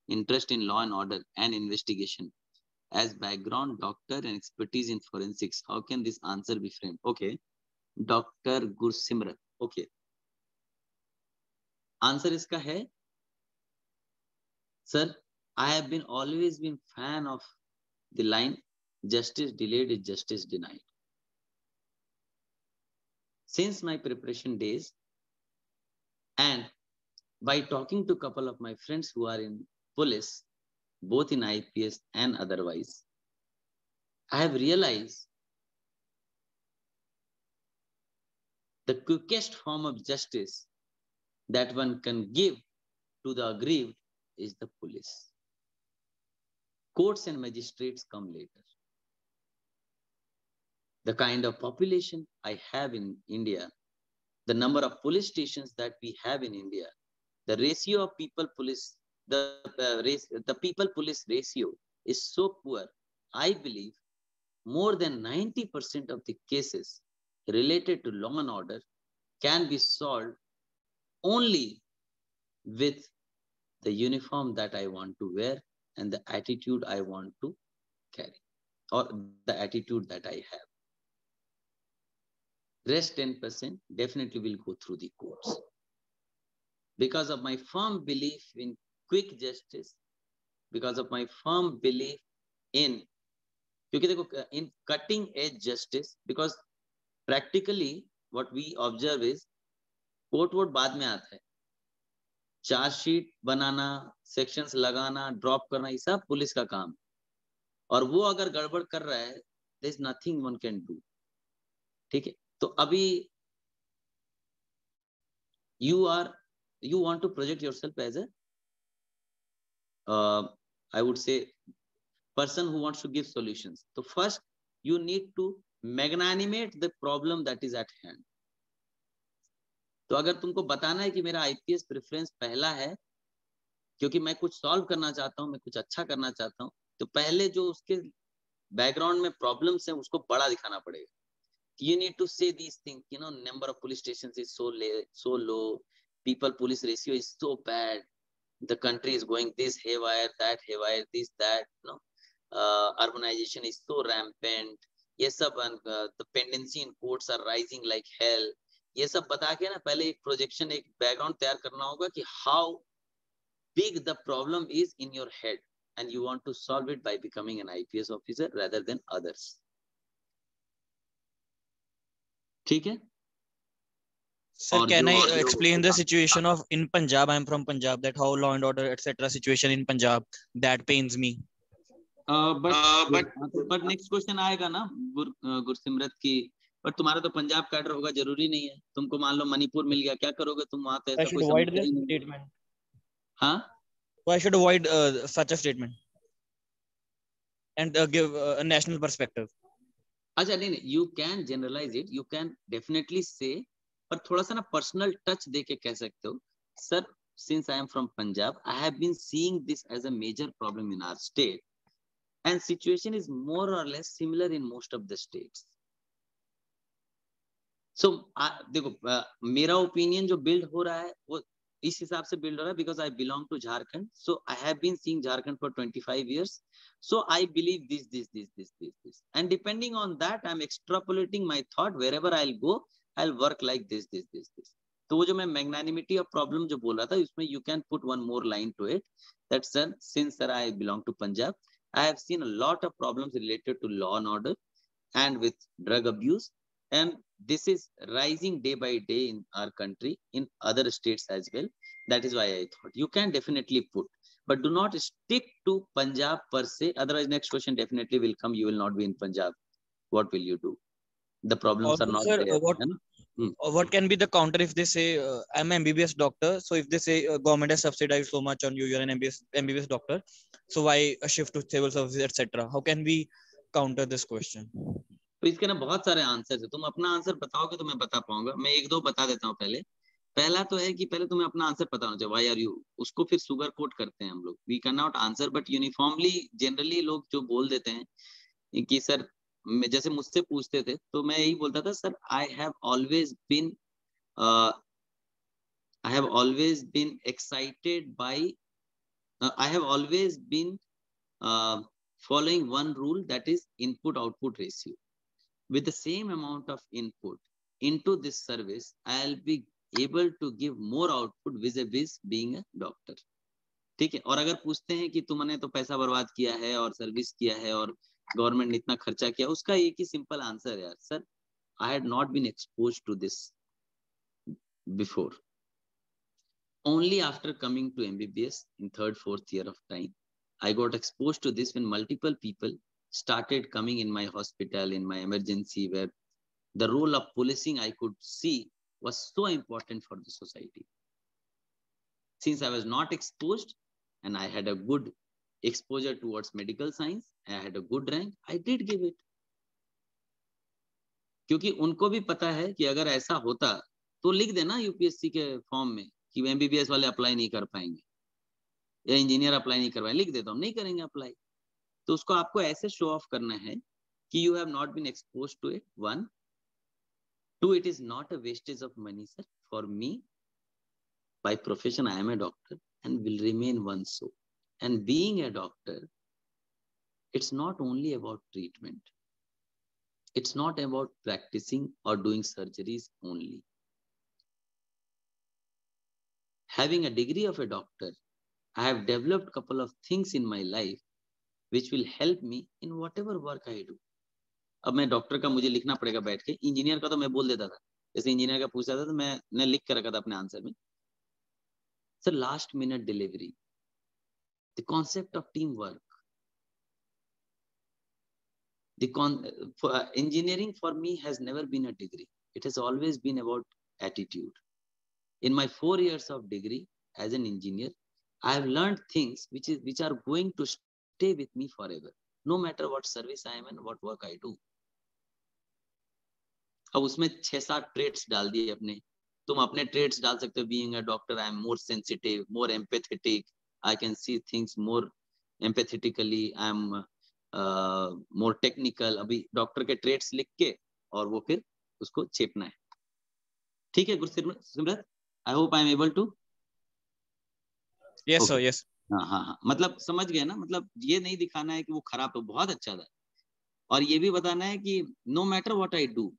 interest in law and order and investigation, as background doctor and expertise in forensics? How can this answer be framed? Okay, Dr. Gursimrat. Okay, answer iska hai, sir, I have always been fan of the line, justice delayed is justice denied. Since my preparation days, and by talking to a couple of my friends who are in police, both in IPS and otherwise, I have realized the quickest form of justice that one can give to the aggrieved is the police. Courts and magistrates come later. The kind of population I have in India, the number of police stations that we have in India, the ratio of people police, the people police ratio is so poor. I believe more than 90% of the cases related to law and order can be solved only with the uniform that I want to wear and the attitude I want to carry, or the attitude that I have. Rest 10% definitely will go through the courts. Because of my firm belief in quick justice, because of my firm belief in cutting edge justice, because practically what we observe is court vote बाद में आता है, chargesheet बनाना, sections लगाना, drop करना, ये सब police का काम है, और वो अगर गड़बड़ कर रहा है, there is nothing one can do. ठीक है, तो अभी you want to project yourself as a I would say person who wants to give solutions. So first you need to magnanimate the problem that is at hand. तो अगर तुमको बताना है कि मेरा आईपीएस प्रेफरेंस पहला है क्योंकि मैं कुछ सॉल्व करना चाहता हूं, मैं कुछ अच्छा करना चाहता हूं, तो पहले जो उसके बैकग्राउंड में प्रॉब्लम्स हैं उसको बड़ा दिखाना पड़ेगा. You need to say these things, number of police stations is so low, people police ratio is so bad, the country is going this haywire, that haywire, this, that, urbanization is so rampant, ये सब, the pendency in courts are rising like hell. ये सब बता के ना पहले एक projection, एक बैकग्राउंड तैयार करना होगा कि how big the problem is in your head and you want to solve it by becoming an IPS officer rather than others. ठीक है? Sir, can I explain the situation of in Punjab? I'm from Punjab. That how law and order etc. situation in Punjab that pains me. But next question आएगा ना गुरसिमरत की, पर तुम्हारा तो Punjab cadre होगा, जरूरी नहीं है. तुमको मान लो मणिपुर मिल गया, क्या करोगे तुम वहां पे? ऐसा कोई avoid this statement. हाँ, so I should avoid such a statement and give a national perspective. अच्छा नहीं, you can generalize it, you can definitely say, पर थोड़ा सा ना पर्सनल टच दे के कह सकते हो. Sir, since I am from Punjab, I have been seeing this as a major problem in our state, and situation is more or less similar in most of the states. So देखो, मेरा opinion जो build हो रहा है वो इस हिसाब से बिल्ड हो रहा है because I belong to Jharkhand, so I have been seeing Jharkhand for 25 years, so I believe this, and depending on that I'm extrapolating my thought. Wherever I'll go, I'll work like this. तो वो जो मैं magnanimity of problem जो बोल रहा था, उसमें you can put one more line to it, that sir, since sir I belong to Punjab, I have seen a lot of problems related to law and order and with drug abuse, and this is rising day by day in our country, in other states as well. That is why I thought you can definitely put, but do not stick to Punjab per se. Otherwise, next question definitely will come. You will not be in Punjab. What will you do? The problems are not there. What can be the counter if they say I'm an MBBS doctor? So if they say government has subsidized so much on you, you're an MBBS doctor, so why a shift to civil services, etc.? How can we counter this question? तो इसके ना बहुत सारे answer है. तुम अपना answer बताओगे तो मैं बता पाऊंगा. मैं एक दो बता देता हूँ. पहला तो है कि पहले तुम्हें अपना आंसर पता होना चाहिए. व्हाई आर यू, उसको फिर सुगर कोट करते हैं हम लोग. We can not answer, but uniformly generally लोग जो बोल देते हैं कि सर, जैसे मुझसे पूछते थे तो मैं यही बोलता था, sir I have always been excited by, I have always been following one rule, that is input output ratio. With the same amount of input into this service, I'll be able to give more output vis-a-vis being a doctor. ठीक है. और अगर पूछते हैं कि तुमने तो पैसा बर्बाद किया है और सर्विस किया है और गवर्नमेंट ने इतना खर्चा किया, उसका एक ही सिंपल आंसर है, sir, I had not been exposed to this before. Only after coming to MBBS in 3rd, 4th year of time, I got exposed to this when multiple people started coming in my hospital, in my emergency, where the role of policing I could see was so important for the society. Since I was not exposed and I had a good exposure towards medical science, I had a good rank, I did give it. क्योंकि उनको भी पता है कि अगर ऐसा होता तो लिख देना यूपीएससी के फॉर्म में कि एमबीबीएस वाले अप्लाई नहीं कर पाएंगे या इंजीनियर अप्लाई नहीं कर पाएंगे, लिख देता हूँ, नहीं करेंगे अप्लाई। तो उसको आपको ऐसे शो ऑफ करना है कि you have not been exposed to it, 1, 2, it is not a wastage of money, sir. For me, by profession, I am a doctor and will remain one so. And being a doctor, it's not only about treatment. It's not about practicing or doing surgeries only. Having a degree of a doctor, I have developed a couple of things in my life which will help me in whatever work I do. अब मैं doctor का मुझे लिखना पड़ेगा बैठ के, engineer का तो मैं बोल देता था, जैसे इंजीनियर का पूछा था तो मैंने लिख के रखा था अपने आंसर में, sir last minute delivery, the concept of team work, engineering for me has never been a degree. It has always been about attitude. In my 4 years of degree as an engineer, I have learned things which are going to stay with me forever, no matter what service I am and what work I do. अब उसमें 6-7 trades डाल दिए अपने, तुम अपने trades डाल सकते हो। Being a doctor I am more sensitive, more empathetic, I can see things more empathetically, I am more technical. अभी डॉक्टर के ट्रेड्स लिख के और वो फिर उसको छेपना है। ठीक है Gursimrat, I hope I am able to. Yes sir, yes. हाँ, मतलब समझ गए ना, मतलब ये नहीं दिखाना है कि वो खराब तो बहुत अच्छा था, और ये भी बताना है कि no matter what I do,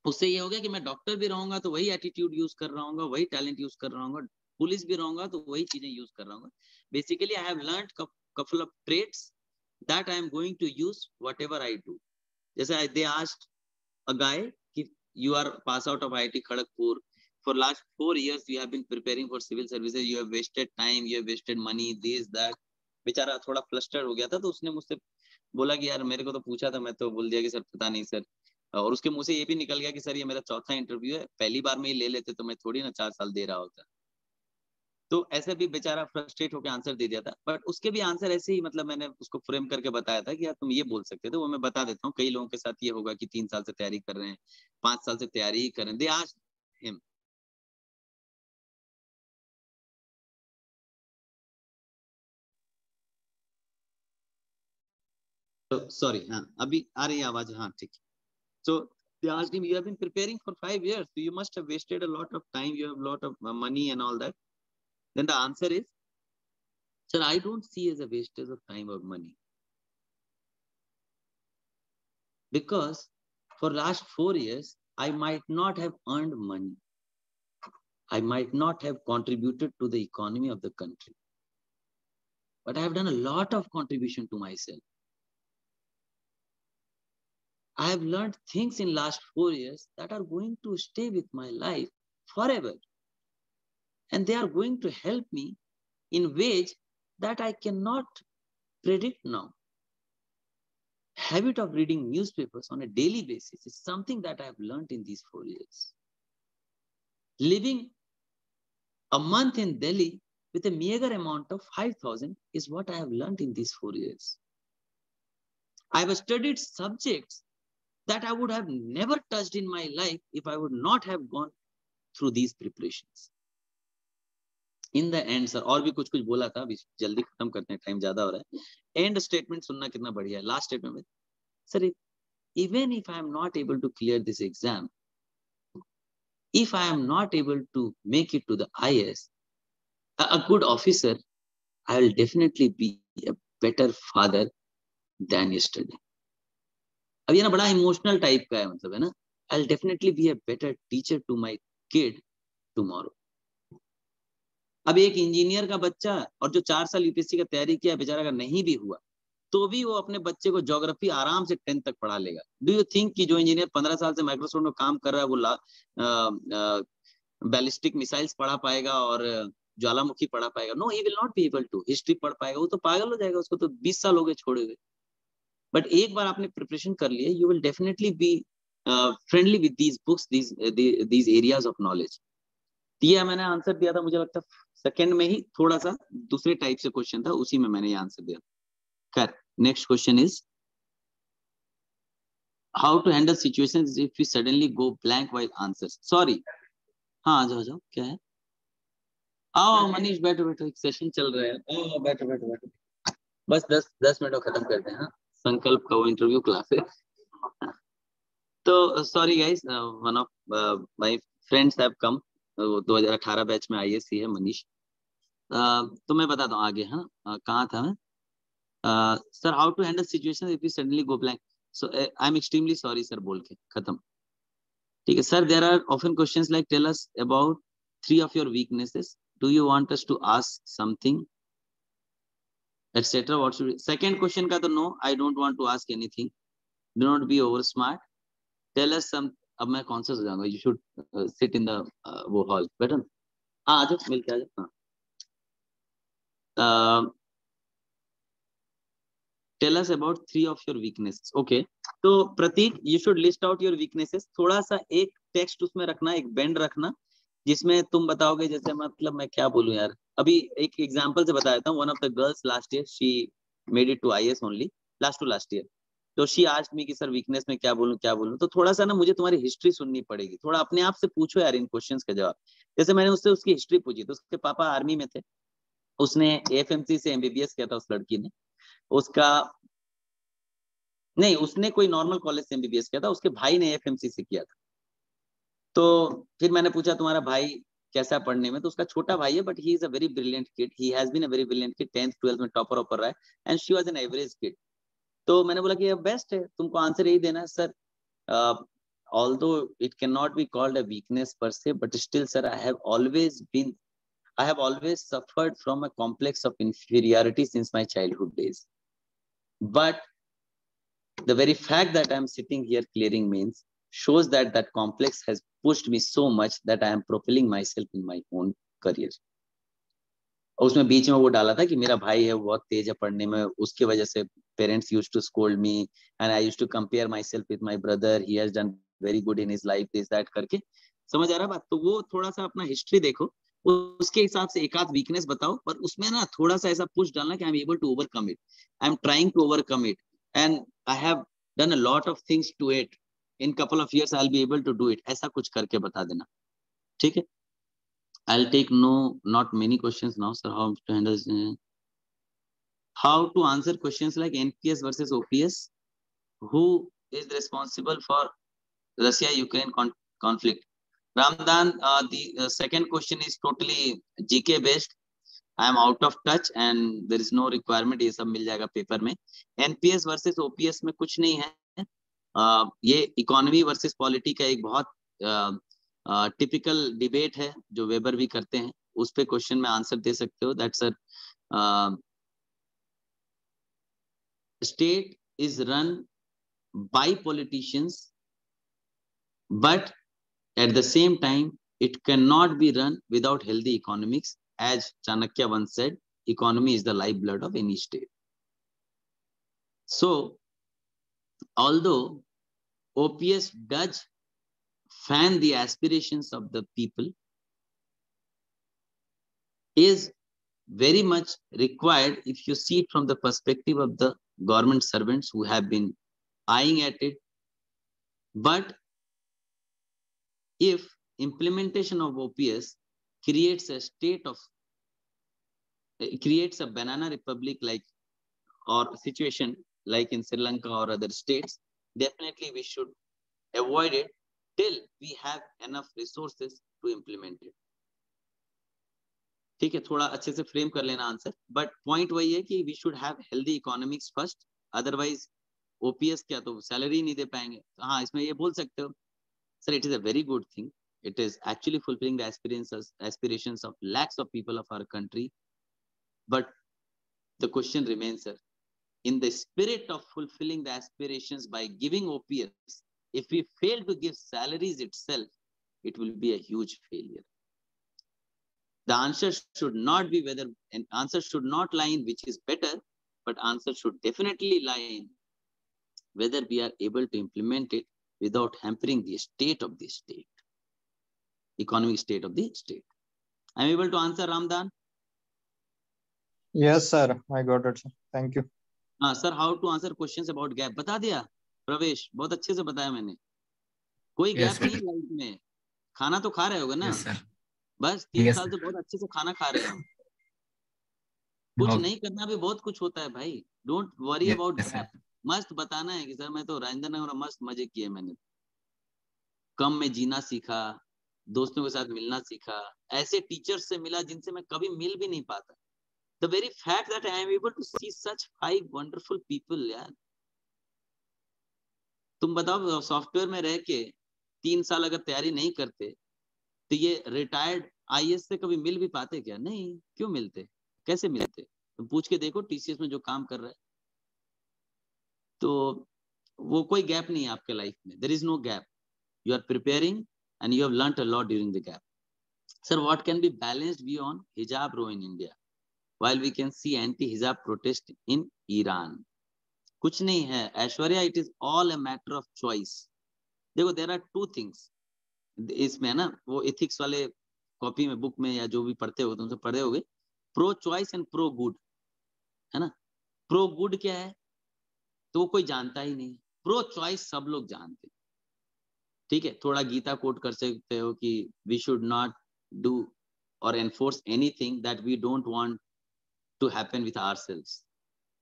उससे ये हो गया कि मैं डॉक्टर भी रहूंगा तो वही एटीट्यूड यूज कर रहा हूँ, वही टैलेंट यूज कर रहा हूँ, पुलिस भी रहूंगा तो वही चीजें यूज कर रहा हूँ। Basically I have learned couple of traits that I am going to use whatever I do. जैसे they asked a guy कि you are pass out of IIT Kharagpur, for last 4 years you have been preparing for civil services, you have wasted time, you have wasted money, this that। बेचारा थोड़ा flustered हो गया था, तो उसने मुझसे बोला कि यार मेरे को तो पूछा था, मैं तो बोल दिया कि सर पता नहीं सर, और उसके मुंह से ये भी निकल गया कि सर ये मेरा चौथा इंटरव्यू है, पहली बार में ही ले लेते तो मैं थोड़ी ना 4 साल दे रहा होता। तो ऐसे भी बेचारा फ्रस्ट्रेट होकर आंसर दे दिया था, बट उसके भी आंसर ऐसे ही, मतलब मैंने उसको फ्रेम करके बताया था कि यार तुम ये बोल सकते थे। वो मैं बता देता हूँ, कई लोगों के साथ ये होगा कि 3 साल से तैयारी कर रहे हैं, 5 साल से तैयारी ही कर रहे हैं। दे आस्क्ड हिम, सॉरी, हाँ अभी आ रही है आवाज, हाँ ठीक है। So they asked him, you have been preparing for 5 years, so you must have wasted a lot of time, you have a lot of money and all that. Then the answer is, sir, I don't see as a wastage of time or money, because for last 4 years I might not have earned money, I might not have contributed to the economy of the country, but I have done a lot of contribution to myself. I have learned things in last 4 years that are going to stay with my life forever, and they are going to help me in ways that I cannot predict now. Habit of reading newspapers on a daily basis is something that I have learned in these 4 years. Living a month in Delhi with a meager amount of 5,000 is what I have learned in these 4 years. I have studied subjects that I would have never touched in my life if I would not have gone through these preparations. In the end, sir, और भी कुछ बोला था, अभी जल्दी खत्म करते हैं, टाइम ज्यादा हो रहा है। एंड स्टेटमेंट सुनना कितना बढ़िया है। लास्ट स्टेटमेंट में, sir, even if I am not able to clear this exam, if I am not able to make it to the IAS, a good officer, I will definitely be a better father than yesterday. अब ये ना बड़ा emotional type का है, मतलब है ना, I will definitely be a better teacher to my kid tomorrow. अब एक इंजीनियर का बच्चा, और जो 4 साल यूपीएससी का तैयारी किया, बेचारा अगर नहीं भी हुआ तो भी वो अपने बच्चे को ज्योग्राफी आराम से 10th तक पढ़ा लेगा। डू यू थिंक कि जो इंजीनियर 15 साल से माइक्रोसॉफ्ट में काम कर रहा है वो बैलिस्टिक मिसाइल्स पढ़ा पाएगा और ज्वालामुखी पढ़ा पाएगा? No, he will not be able to. History पढ़ पाएगा? वो तो पागल हो जाएगा, उसको तो 20 साल हो गए छोड़े हुए. बट एक बार आपने प्रिपरेशन कर लिया, you will definitely be friendly with these books, these areas of knowledge. ये मैंने आंसर दिया था, मुझे लगता है सेकंड में ही थोड़ा सा दूसरे टाइप से क्वेश्चन था, उसी में मैंने ये आंसर दिया. खैर, next question is how to handle situations if we suddenly go blank while answers. Sorry, हाँ, जाओ जाओ, क्या है? आओ मनीष, बैठो बैठो, एक सेशन चल रहा है. आओ, बैठो बैठो बैठो. बस 10 मिनट खत्म करते हैं. हाँ, संकल्प का वो इंटरव्यू क्लास है. तो sorry guys, one of my friends have come. 2018 batch में IAS है मनीष. तो मैं बताता हूँ आगे. हाँ, कहाँ था मैं? Sir, how to handle situation if you suddenly go blank. So I am extremely sorry sir बोल के खत्म. ठीक है sir. There are often questions like tell us about 3 of your weaknesses. Do you want us to ask something etc. What should second question का तो no, I don't want to ask anything. Do not be over smart. Tell us some. अब मैं कौन सा जाऊंगा? You should sit in the वो hall. बेटा, हाँ, आ जाओ, मिल के आ जाओ. हाँ. Tell us about 3 of your weaknesses. Okay. तो प्रतीक, you should list out your weaknesses. थोड़ा सा एक टेक्स्ट उसमें रखना, एक बेंड रखना, जिसमें तुम बताओगे. जैसे मतलब मैं क्या बोलूं यार, अभी एक एग्जांपल से बता देता हूँ. One of the girls last year, she made it to IAS only, last year. तो शी आस्क्ड मी कि सर वीकनेस में क्या बोलूं क्या बोलूं. तो थोड़ा सा ना मुझे तुम्हारी हिस्ट्री सुननी पड़ेगी. थोड़ा अपने आप से पूछो यार इन क्वेश्चंस का जवाब. जैसे मैंने उससे उसकी हिस्ट्री पूछी, तो उसके पापा आर्मी में थे. उसने AFMC से MBBS किया था उस लड़की ने. उसका नहीं, उसने कोई नॉर्मल कॉलेज से MBBS किया था. उसके भाई ने AFMC से किया था. तो फिर मैंने पूछा तुम्हारा भाई कैसा है पढ़ने में. तो उसका छोटा भाई है, but he is a very brilliant kid. He has been a very brilliant kid. 10th 12th में टॉपर ऑपर रहा है, and she was an average kid. तो मैंने बोला कि ये बेस्ट है, तुमको आंसर यही देना है sir. although it cannot be called a weakness per se, but still sir, I have always suffered from a complex of inferiority since my childhood days. But the very fact that I'm sitting here clearing means shows that that complex has pushed me so much that I am propelling myself in my own career. उसमें बीच में वो डाला था कि मेरा भाई है, वो बहुत तेज है पढ़ने में, उसकी वजह से parents used to scold me and I used to compare myself with my brother. He has done very good in his life, this that करके. समझ आ रहा बात? तो वो थोड़ा सा अपना हिस्ट्री देखो, उसके हिसाब से एक आध वीकनेस बताओ, और उसमें ना थोड़ा सा ऐसा पुश डालना कि I am able to overcome it, I am trying to overcome it, and I have done a lot of things to it. In couple of years I will be able to do it. ऐसा कुछ करके बता देना. ठीक है? I'll take not many questions now, sir. How to answer questions like NPS versus OPS? Who is responsible for Russia-Ukraine conflict? Ramdan, the second question is totally GK based. I am out of touch and there is no requirement. ये सब मिल जाएगा paper में. NPS versus OPS में कुछ नहीं है. ये economy versus polity का एक बहुत टिपिकल डिबेट है जो वेबर भी करते हैं. उस पे क्वेश्चन में आंसर दे सकते हो. That's sir, state is run by politicians, but at the same time it cannot be run without healthy economics. As Chanakya once said, economy is the lifeblood of any state. So although OPS does fan the aspirations of the people, is very much required if you see it from the perspective of the government servants who have been eyeing at it. But if implementation of OPS creates a state of, creates a banana republic like, or situation like in Sri Lanka or other states, definitely we should avoid it till we have enough resources to implement it. ठीक है? थोड़ा अच्छे से frame कर लेना answer. But point वही है कि we should have healthy economics first, otherwise OPS क्या तो सैलरी नहीं दे पाएंगे. हाँ, इसमें ये बोल सकते हो sir, it is a very good thing. It is actually fulfilling the aspirations of lakhs of people of our country. But the question remains, sir, in the spirit of fulfilling the aspirations by giving OPS, if we fail to give salaries itself, it will be a huge failure. The answer should not be whether, an answer should not lie in which is better, but answer should definitely lie in whether we are able to implement it without hampering the state of the state, economic state of the state. I'm able to answer, Ramdan? Yes, sir. I got it, sir. Thank you. Sir, how to answer questions about gap? बता दिया प्रवेश, बहुत अच्छे से बताया मैंने. कोई gap नहीं लाइफ में. खाना तो खा रहे होगे ना? बस 3 साल से बहुत अच्छे से खाना खा रहे हैं हम. कुछ नहीं करना भी बहुत कुछ होता है भाई. Don't worry about gap. मस्त बताना है कि सर मैं तो राजेंद्र नगर मस्त मजे किए मैंने. कम में जीना सीखा, दोस्तों के साथ मिलना सीखा, ऐसे टीचर्स से मिला जिनसे मैं कभी मिल भी नहीं पाता. The very fact that I am able to see such 5 wonderful people, यार. तुम बताओ सॉफ्टवेयर में रह के 3 साल अगर तैयारी नहीं करते तो ये रिटायर्ड IAS से कभी मिल भी पाते क्या? नहीं. क्यों मिलते? कैसे मिलते? तुम पूछ के देखो TCS में जो काम कर रहा है. तो वो कोई गैप नहीं है आपके लाइफ में. There is no gap. You are preparing and you have learnt a lot during the gap. Sir, what can be balanced view on hijab row in India? While we can see anti-hijab protest in Iran. कुछ नहीं है Aishwarya. It is all a matter of choice. देखो there are 2 things. इसमें ना वो ethics वाले copy में book में या जो भी पढ़ते हो तुमसे पढ़े होगे. Pro choice and pro good, है ना? Pro good क्या है तो वो कोई जानता ही नहीं. Pro choice सब लोग जानते. ठीक है, थोड़ा गीता कोट कर सकते हो कि we should not do or enforce anything that we don't want to happen with ourselves.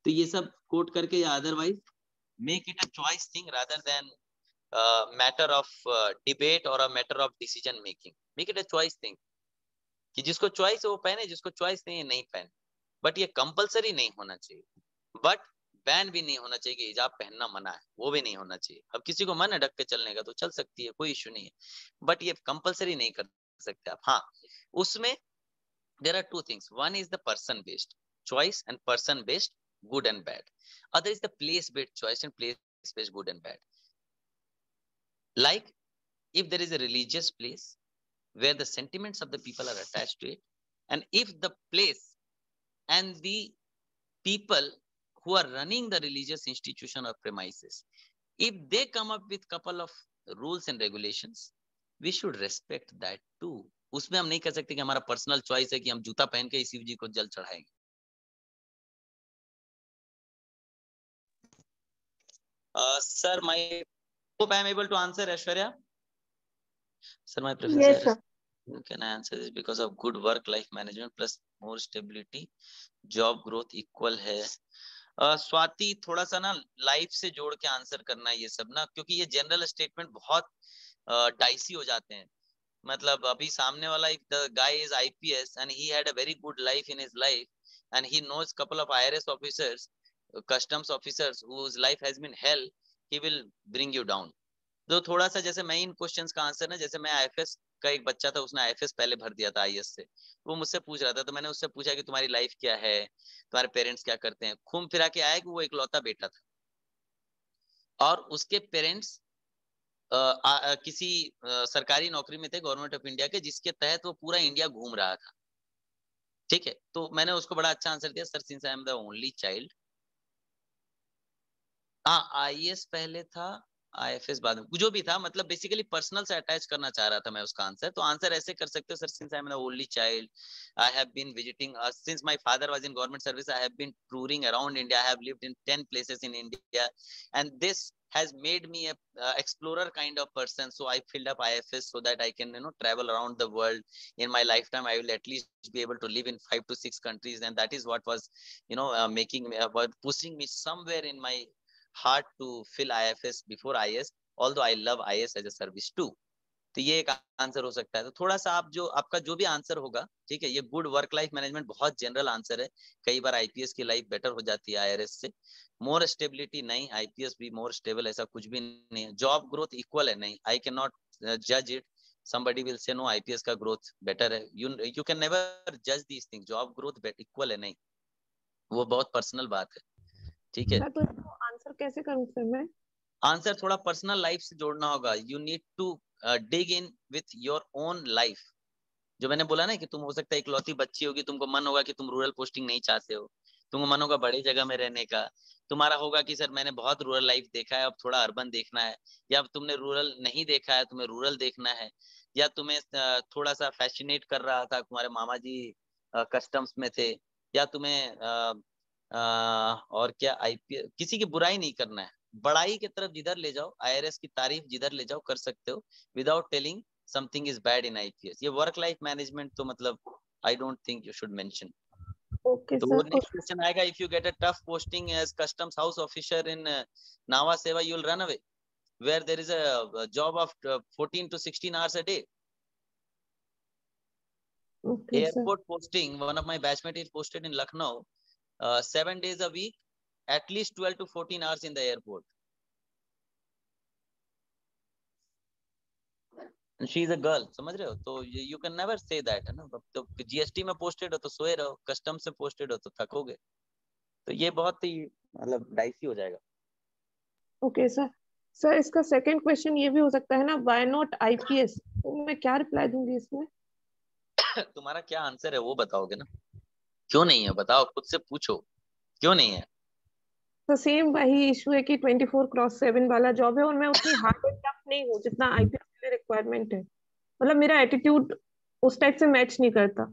तो ये सब कोट करके या otherwise make it a choice thing rather than matter of debate or a matter of decision making. Make it a choice thing कि जिसको choice है वो पहने, जिसको चॉइस नहीं है नहीं पहने. बट ये कंपलसरी नहीं होना चाहिए. बट बैन भी नहीं होना चाहिए कि हिजाब पहनना मना है, वो भी नहीं होना चाहिए. अब किसी को मन है ढक के चलने का तो चल सकती है, कोई इश्यू नहीं है. बट ये कंपलसरी नहीं कर सकते आप. हाँ, उसमें there are 2 things. One is the person based choice and person based good and bad. Other is the place based choice and place based good and bad. Like if there is a religious place where the sentiments of the people are attached to it, and if the place and the people who are running the religious institution or premises, if they come up with couple of rules and regulations, we should respect that too. उसमें हम नहीं कह सकते कि हमारा personal choice है कि हम जूता पहन के शिव जी को जल चढ़ाएंगे. Sir, my hope I am able to answer, Aishwarya. Sir, my preference. Yes, sir. Can I answer this? Because of good work-life management plus more stability, job growth equal है. स्वाति थोड़ा सा ना लाइफ से जोड़ के आंसर करना ये सब ना, क्योंकि ये जनरल स्टेटमेंट बहुत डाइसी हो जाते हैं. मतलब अभी सामने वाला if the guy is IPS and he had a very good life in his life and he knows couple of IRS officers, customs officers whose life has been hell, he will bring you down. तो थोड़ा सा जैसे मैं इन questions का answer ना, जैसे मैं IFS का एक बच्चा था, उसने IFS पहले भर दिया था IAS से, वो मुझसे पूछ रहा था, तो मैंने उससे पूछा कि तुम्हारी लाइफ क्या है, तुम्हारे पेरेंट्स क्या करते हैं. घूम फिरा के आया कि वो इकलौता बेटा था और उसके पेरेंट्स किसी सरकारी नौकरी में थे, गवर्नमेंट ऑफ इंडिया के, जिसके तहत वो पूरा इंडिया घूम रहा था. ठीक है, तो मैंने उसको बड़ा अच्छा आंसर दिया, sir since I am the only child. हाँ, IAS पहले था, IFS बाद में, जो भी था, मतलब बेसिकली पर्सनल से अटैच करना चाह रहा था मैं उसका आंसर. तो आंसर ऐसे कर सकते हो, sir since I am the only child, I have been visiting, since my father was in government service, I have been touring around India, I have lived in 10 places in India and this has made me a explorer kind of person, so I filled up IFS so that I can travel around the world. In my lifetime I will at least be able to live in 5 to 6 countries, and that is what was making me pushing me somewhere in my heart to fill IFS before IAS, although I love IAS as a service too. तो ये एक answer हो सकता है. तो थोड़ा सा आप जो आपका जो भी आंसर होगा, ठीक है, ये गुड वर्क लाइफ मैनेजमेंट बहुत जनरल आंसर है. कई बार IPS की लाइफ बेटर हो जाती है IRS से. मोर स्टेबिलिटी नहीं, IPS भी मोर स्टेबल, ऐसा कुछ भी नहीं है. जॉब ग्रोथ इक्वल है नहीं, आई कैन नॉट जज it. somebody will say no, IPS का ग्रोथ बेटर है. you can never judge these things. Job growth equal है नहीं, वो बहुत पर्सनल बात है. ठीक है, तो आंसर कैसे करूं फिर मैं? आंसर थोड़ा पर्सनल लाइफ से जोड़ना होगा. You need to dig in with your own life. जो मैंने बोला ना कि तुम हो सकता है इकलौती बच्ची होगी, तुमको मन होगा कि तुम रूरल पोस्टिंग नहीं चाहते हो, तुमको मन होगा बड़ी जगह में रहने का, तुम्हारा होगा कि सर मैंने बहुत रूरल लाइफ देखा है, अब थोड़ा अर्बन देखना है, या तुमने रूरल नहीं देखा है, तुम्हें रूरल देखना है, या तुम्हें थोड़ा सा फैसिनेट कर रहा था तुम्हारे मामा जी कस्टम्स में थे, या तुम्हें और क्या आईपीएस, किसी की बुराई नहीं करना है, बड़ाई की तरफ जिधर ले जाओ, आईआरएस की तारीफ जिधर ले जाओ कर सकते हो without telling something is bad in IPS. ये work life management तो मतलब I don't think you should mention. Okay, तो sir. next question आएगा, if you get a tough posting as customs house officer in Nava Seva, you will run away, where there is a job of 14 to 16 hours a day. Okay, Airport posting, one of my batchmates is posted in Lucknow, 7 days a week, at least 12 to 14 hours in the airport. And she is a girl, समझ रहे हो? तो you can never say that है ना. तो GST में posted हो तो सोए रहो, कस्टम से पोस्टेड हो तो थकोगे, तो ये बहुत ही मतलब डाइसी हो जाएगा. Okay sir. सर इसका सेकंड क्वेश्चन ये भी हो सकता है ना, व्हाई नॉट आईपीएस, तो मैं क्या रिप्लाई दूंगी इसमें? तुम्हारा क्या आंसर है वो बताओगे ना, क्यों नहीं है बताओ, खुद से पूछो क्यों नहीं है. तो सेम वही इशू है कि 24/7 वाला जॉब है, और मैं उतनी हार्ड एंड टफ नहीं हूँ जितना आईपीएस के लिए रिक्वायरमेंट है. मतलब मेरा एटीट्यूड उस टाइप से मैच नहीं करता.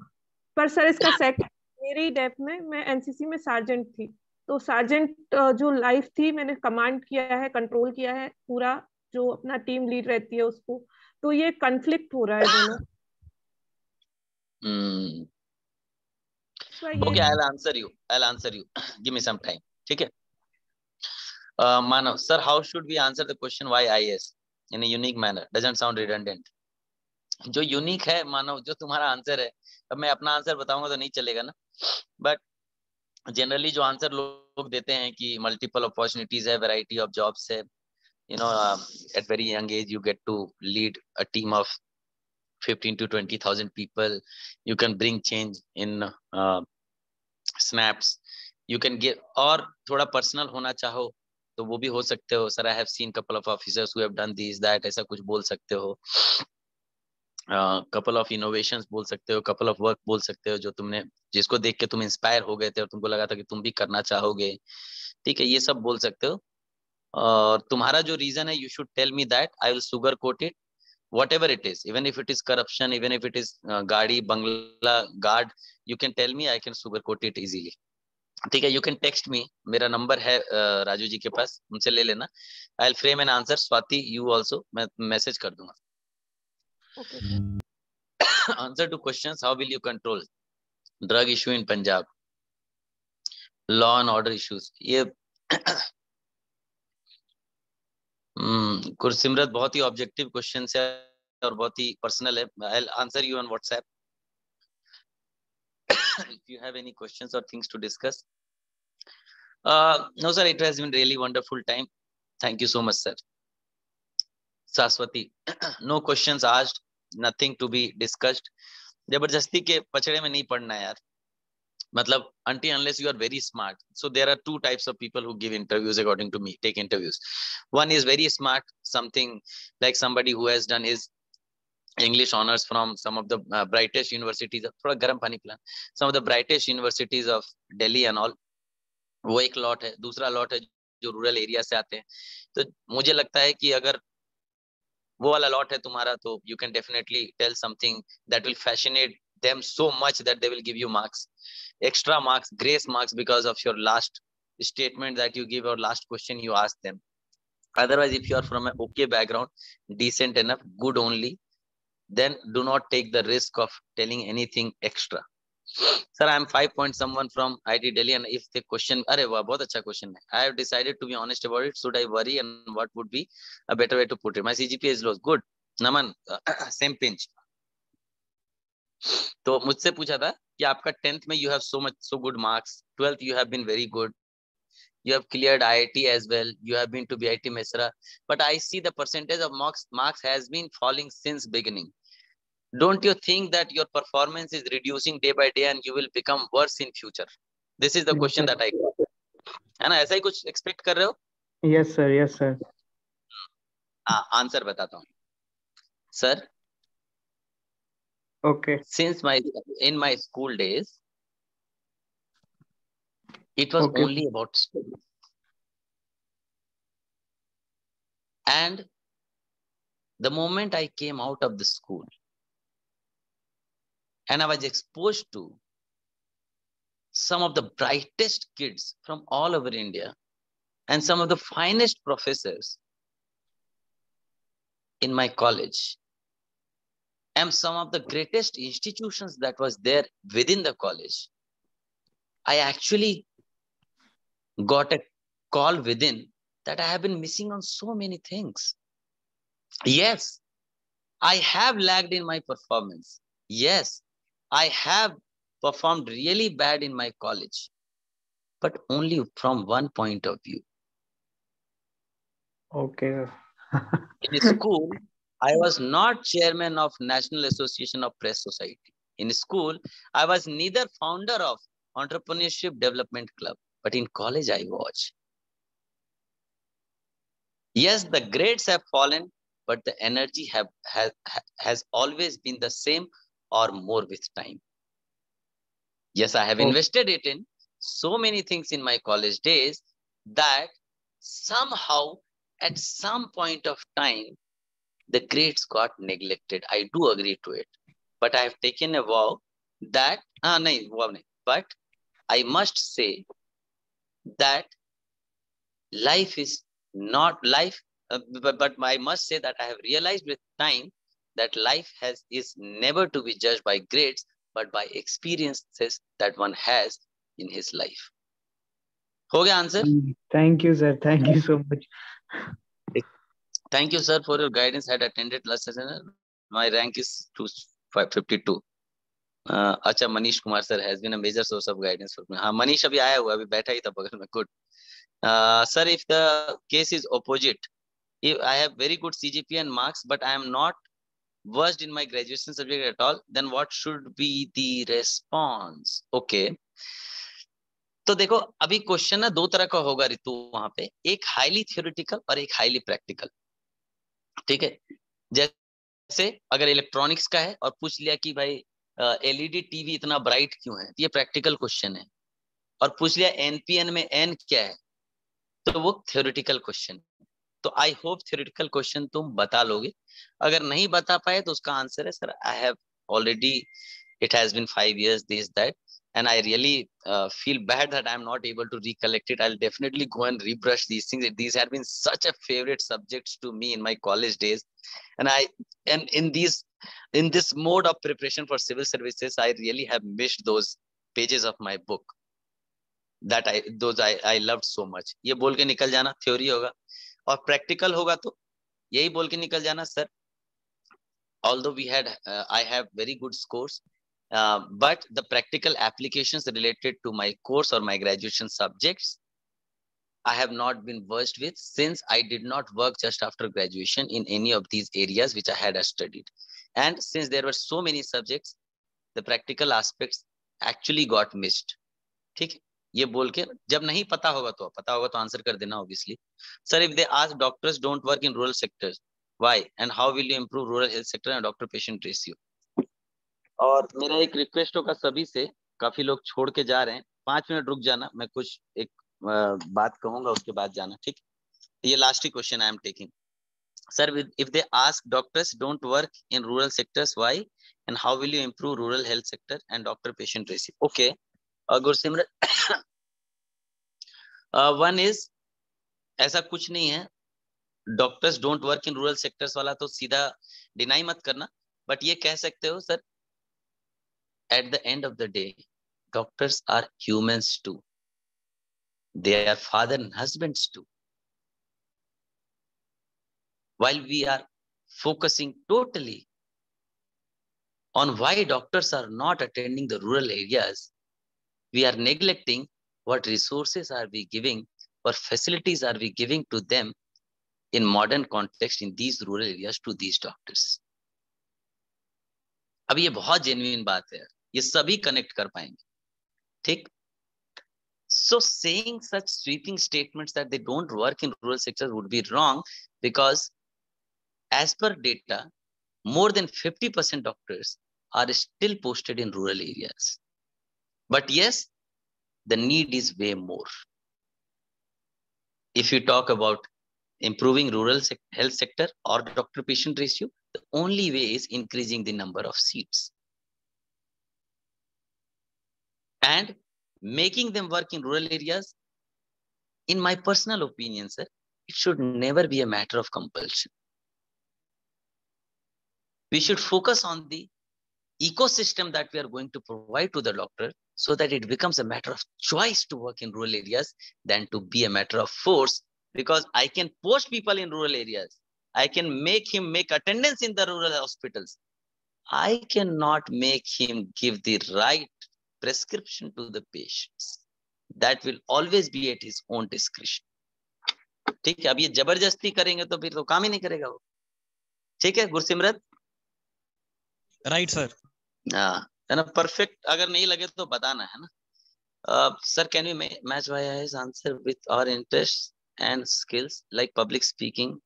पर सर इसका सेकंड, मेरी डेप में मैं एनसीसी में सार्जेंट थी, तो सार्जेंट जो लाइफ थी, मैंने कमांड किया है, कंट्रोल किया है पूरा, जो अपना टीम लीड रहती है उसको, तो ये कॉन्फ्लिक्ट हो रहा है दोनों. Okay, I'll answer you. Give me some time. ठीक है. Manav, sir, how should we answer the question why IAS in a unique manner? Doesn't sound redundant. जो यूनिक है मानव, जो तुम्हारा आंसर है, अब मैं अपना आंसर बताऊंगा तो नहीं चलेगा ना. बट जनरली जो आंसर लोग देते हैं कि मल्टीपल अपॉर्चुनिटीज है, वैरायटी ऑफ जॉब्स है, you know, at very young age you get to lead a team of 15 to 20,000 people, you can bring change in snaps, you can give, और थोड़ा personal होना चाहो तो वो भी हो सकते हो. Sir I have seen couple of officers who have done this that, ऐसा कुछ बोल सकते हो. कपल ऑफ इनोवेशंस बोल सकते हो, कपल ऑफ वर्क बोल सकते हो, जो तुमने, जिसको देख के तुम इंस्पायर हो गए थे और तुमको लगा था कि तुम भी करना चाहोगे. ठीक है, ये सब बोल सकते हो. और तुम्हारा जो रीजन है, you should tell me that, I will sugar coat it, whatever it is, even if it is corruption, even if it is गाड़ी बंगला guard, you can tell me, I can sugarcoat it easily. ठीक है, you can text me, मेरा number है राजू जी के पास, उनसे ले लेना. I'll frame an answer. Swati, you also, मैं मैसेज कर दूंगा. Okay, sir. Answer to questions, how will you control drug issue in Punjab, law and order issues. ये गुरसिमरत बहुत ही ऑब्जेक्टिव क्वेश्चन है और बहुत ही पर्सनल है. I'll answer you on WhatsApp if you have any questions or things to discuss. No sir, it has been really wonderful time. Thank you so much sir. Saswati, no questions asked, nothing to be discussed. जबरदस्ती के पचड़े में नहीं पड़ना यार, मतलब until unless you are very smart. So there are two types of people who give interviews according to me, take interviews. One is very smart, something like somebody who has done his English honors from some of the brightest universities, थोड़ा गर्म पानी पिलाना, some of the brightest universities of Delhi and all. वो एक lot है. दूसरा lot है जो रूरल एरिया से आते हैं. तो मुझे लगता है कि अगर वो वाला लॉट है तुम्हारा, तो you can definitely tell something that will fascinate them so much that they will give you marks, extra marks, grace marks, because of your last statement that you give or last question you ask them. Otherwise, if you are from an okay background, decent enough, good only, then do not take the risk of telling anything extra. Sir, I am 5 point someone from IT Delhi, and if the question, अरे वाह बहुत अच्छा question है. I have decided to be honest about it. Should I worry, and what would be a better way to put it? My CGPA is low. Good. Naman, same pinch. तो मुझसे पूछा था कि आपका 10th में you have so good marks, 12th you have been very good, you have cleared IIT as well, you have been to BIT Mesra, but I see the percentage of marks has been falling since beginning. Don't you think that your performance is reducing day by day and you will become worse in future? This is the question that I got. है ना, ऐसा ही कुछ expect कर रहे हो? Yes sir, yes sir. Answer बताता हूँ. Sir, Okay. since in my school days, it was Okay. only about studies. And the moment I came out of the school and I was exposed to some of the brightest kids from all over India and some of the finest professors in my college and some of the greatest institutions that was there within the college, I actually got a call within that I have been missing on so many things. Yes, I have lagged in my performance. Yes, I have performed really bad in my college, but only from one point of view. Okay. In school, I was not chairman of National Association of Press Society. In school, I was neither founder of Entrepreneurship Development Club, but in college I was. Yes, the grades have fallen, but the energy has always been the same or more with time. Yes, I have invested it in so many things in my college days that somehow at some point of time, the grades got neglected. I do agree to it. But I have taken a vow that, but I must say that life is not life, but I must say that I have realized with time that life is never to be judged by grades, but by experiences that one has in his life. हो गया answer? Thank you, sir. Thank you so much. Thank you, sir, for your guidance. Had attended last session. My rank is 252. अच्छा, Manish Kumar sir has been a major source of guidance for me. हाँ, मनीष अभी आया हुआ, अभी बैठा ही था बगल में. Good. Sir, if the case is opposite, if I have very good CGPA and marks, but I am not versed in my graduation subject at all, then what should be the response? Okay. तो देखो, अभी question ना दो तरह का होगा रितु वहां पे, एक हाईली थियोरिटिकल और एक हाईली प्रैक्टिकल. ठीक है. जैसे अगर इलेक्ट्रॉनिक्स का है और पूछ लिया कि भाई एलईडी टीवी इतना ब्राइट क्यों है, ये प्रैक्टिकल क्वेश्चन है. और पूछ लिया एनपीएन में एन क्या है, तो वो थ्योरेटिकल क्वेश्चन. तो आई होप थ्योरेटिकल क्वेश्चन तुम बता लोगे. अगर नहीं बता पाए तो उसका आंसर है sir, I have already, it has been 5 years this that, and I really feel bad that I'm not able to recollect it. I'll definitely go and rebrush these things. These have been such a favorite subjects to me in my college days, and in this mode of preparation for civil services, I really have missed those pages of my book that I loved so much. ये बोल के निकल जाना theory होगा, और practical होगा तो यही बोल के निकल जाना sir, although I have very good scores, but the practical applications related to my course or my graduation subjects, I have not been versed with, since I did not work just after graduation in any of these areas which I had studied. And since there were so many subjects, the practical aspects actually got missed. ठीक है, ये बोल के जब नहीं पता होगा तो आंसर कर देना obviously. Sir, if they ask doctors don't work in rural sectors, why, and how will you improve rural health sector and doctor patient ratio? और मेरा एक रिक्वेस्ट होगा सभी से, काफी लोग छोड़ के जा रहे हैं, 5 मिनट रुक जाना, मैं कुछ एक बात कहूंगा उसके बाद जाना. ठीक, ये last he question I am taking. Sir, if they ask doctors don't work in rural sectors, why, and how will you improve rural health sector and doctor patient ratio? Okay, Gursimran, one is, ऐसा कुछ नहीं है, doctors don't work in rural sectors वाला तो सीधा deny मत करना, but ये कह सकते हो sir, at the end of the day, doctors are humans too. They are father and husbands too. While we are focusing totally on why doctors are not attending the rural areas, we are neglecting what resources are we giving, what facilities are we giving to them in modern context in these rural areas to these doctors. अब ये बहुत genuine बात है, ये सभी connect कर पाएंगे. ठीक. So saying such sweeping statements that they don't work in rural sectors would be wrong, because as per data, more than 50% doctors are still posted in rural areas. But yes, the need is way more. If you talk about improving rural health sector or doctor-patient ratio, the only way is increasing the number of seats. And making them work in rural areas, in my personal opinion, sir, it should never be a matter of compulsion. We should focus on the ecosystem that we are going to provide to the doctor so that it becomes a matter of choice to work in rural areas than to be a matter of force, because I can post people in rural areas. I can make him make attendance in the rural hospitals. I cannot make him give the right prescription to the patients. That will always be at his own discretion. ठीक है, अब ये जबरदस्ती करेंगे तो फिर तो काम ही नहीं करेगा वो. ठीक है गुरसिमरत? Right sir. हाँ, है ना, परफेक्ट. अगर नहीं लगे तो बताना, है ना. Sir, can you match IAS answer with our interest and skills like public speaking,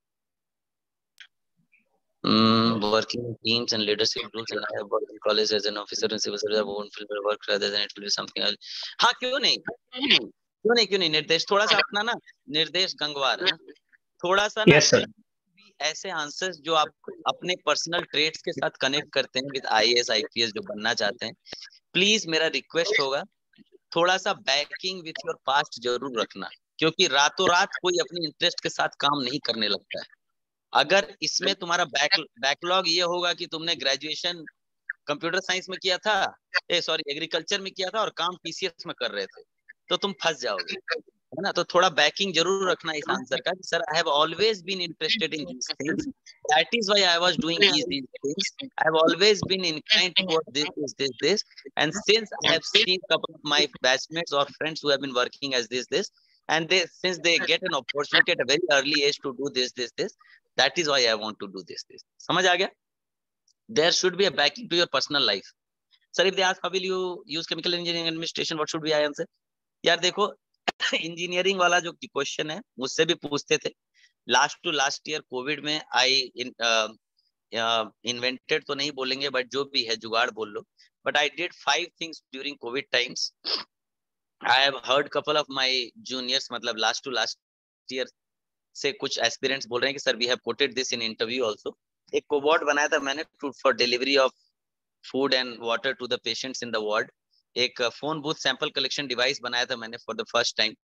working in teams and leadership roles, and I have worked in college as an officer in civil service. I won't feel my work rather than it will be something else. हाँ, क्यों नहीं, निर्देश थोड़ा सा अपना ना, निर्देश गंगवार, है ना, थोड़ा सा ना. Yes, sir. ऐसे आंसर्स जो आप अपने पर्सनल ट्रेड्स के साथ कनेक्ट करते हैं विद IAS IPS जो बनना चाहते हैं, प्लीज मेरा रिक्वेस्ट होगा, थोड़ा सा बैकिंग विथ योर पास्ट जरूर रखना, क्योंकि रातों रात कोई अपनी इंटरेस्ट के साथ काम नहीं करने लगता है. अगर इसमें तुम्हारा बैकलॉग ये होगा कि तुमने ग्रेजुएशन कंप्यूटर साइंस में किया था, एग्रीकल्चर में किया था और काम TCS में कर रहे थे, तो तुम फंस जाओगे, है ना. तो थोड़ा बैकिंग जरूर रखना इस आंसर का. Sir, I have always been interested in these things, that is why I was doing these things. I have always been inclined towards this, and since I have seen couple of my batchmates or friends who have been working as this, and since they get an opportunity at a very early age to do this, that is why I want to do this. समझ आ गया? There should be a backing to your personal life. Sir, if they ask how will you use chemical engineering administration, what should be I answer? यार देखो, engineering वाला जो question है मुझसे भी पूछते थे लास्ट ईयर कोविड में. आई इन्वेंटेड तो नहीं बोलेंगे, बट जो भी है जुगाड़ बोल लो, but I did 5 things during covid times. I have heard couple of my juniors, मतलब लास्ट ईयर से कुछ एस्पिरेंट्स बोल रहे हैं कि sir we have quoted this in interview also. एक कोबॉट बनाया था मैंने for delivery of food and water to the patients in the ward. एक phone booth sample collection device बनाया था मैंने for the first time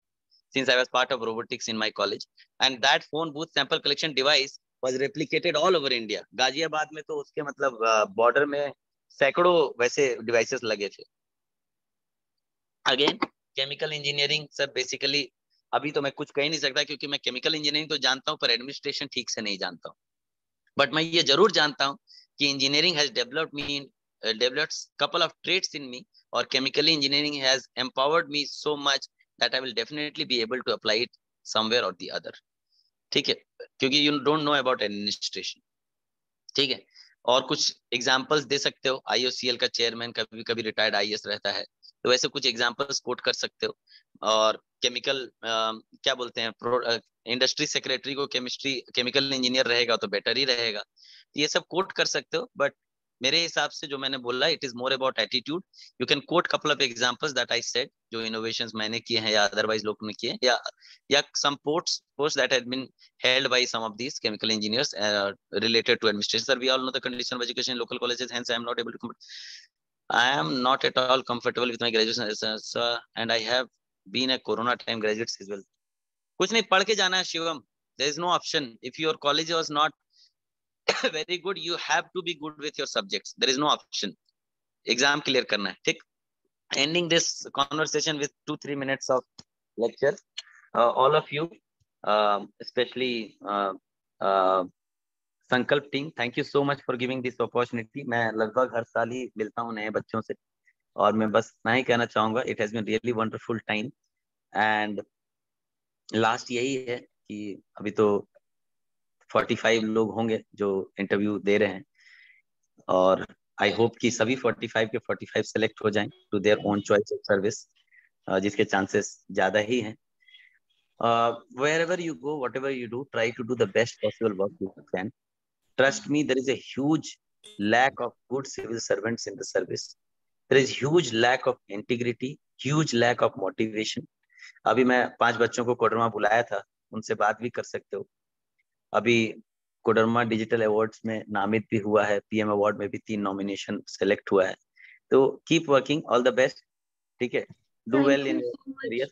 since I was part of robotics in my college, and that phone booth sample collection device was replicated all over India. Ghaziabad में तो उसके मतलब border में सैकड़ों वैसे डिवाइसेस लगे थे. Again chemical engineering sir, basically अभी तो मैं कुछ कह नहीं सकता क्योंकि मैं केमिकल इंजीनियरिंग तो जानता हूँ पर एडमिनिस्ट्रेशन ठीक से नहीं जानता हूँ. बट मैं ये जरूर जानता हूँ कि engineering has developed couple of traits in me, or chemical engineering has empowered me so much that I will definitely be able to apply it somewhere or the other. ठीक है, क्योंकि you don't know about administration. ठीक है, और कुछ examples दे सकते हो. IOCL का चेयरमैन कभी कभी रिटायर्ड IAS रहता है, तो वैसे कुछ एग्जांपल्स कोट कर सकते हो. और केमिकल क्या बोलते हैं, इंडस्ट्री सेक्रेटरी को केमिकल इंजीनियर रहेगा तो बेटर ही रहेगा. ये सब कोट कर सकते हो. बट मेरे हिसाब से जो मैंने बोला, it is more about attitude. You can quote couple of examples that I said, जो इनोवेशंस मैंने किए हैं या अदरवाइज लोगों ने किए, या some post that had been held by some of these chemical engineers related to administration. Sir, we all know the condition of education in local colleges, hence I am not able to I am not at all comfortable with my graduation, sir, and I have been a corona time graduate as well. कुछ नहीं, पढ़ के जाना है Shivam. There is no option. If your college was not very good, you have to be good with your subjects. There is no option. Exam clear करना है. ठीक. Ending this conversation with 2-3 minutes of lecture. All of you, especially संकल्प team, thank you so much for giving this opportunity. मैं लगभग हर साल ही मिलता हूँ नए बच्चों से, और मैं बस मैं ही कहना चाहूँगा, it has been really wonderful time. And last यही है कि अभी तो 45 लोग होंगे जो इंटरव्यू दे रहे हैं, और आई होप कि सभी 45 के 45 सेलेक्ट हो जाएं to their own choice of service, जिसके चांसेस ज्यादा ही हैं. Wherever you go, whatever you do, try to do the best possible work you can. Trust me, there is a huge lack of good civil servants in the service. There is huge lack of integrity, huge lack of motivation. अभी मैं 5 बच्चों को कोडरमा बुलाया था, उनसे बात भी कर सकते हो. अभी कोडरमा डिजिटल अवार्ड्स में नामित भी हुआ है, पीएम अवार्ड में भी 3 नॉमिनेशन सेलेक्ट हुआ है. तो keep working, all the best. ठीक है, डू वेल इन करियर.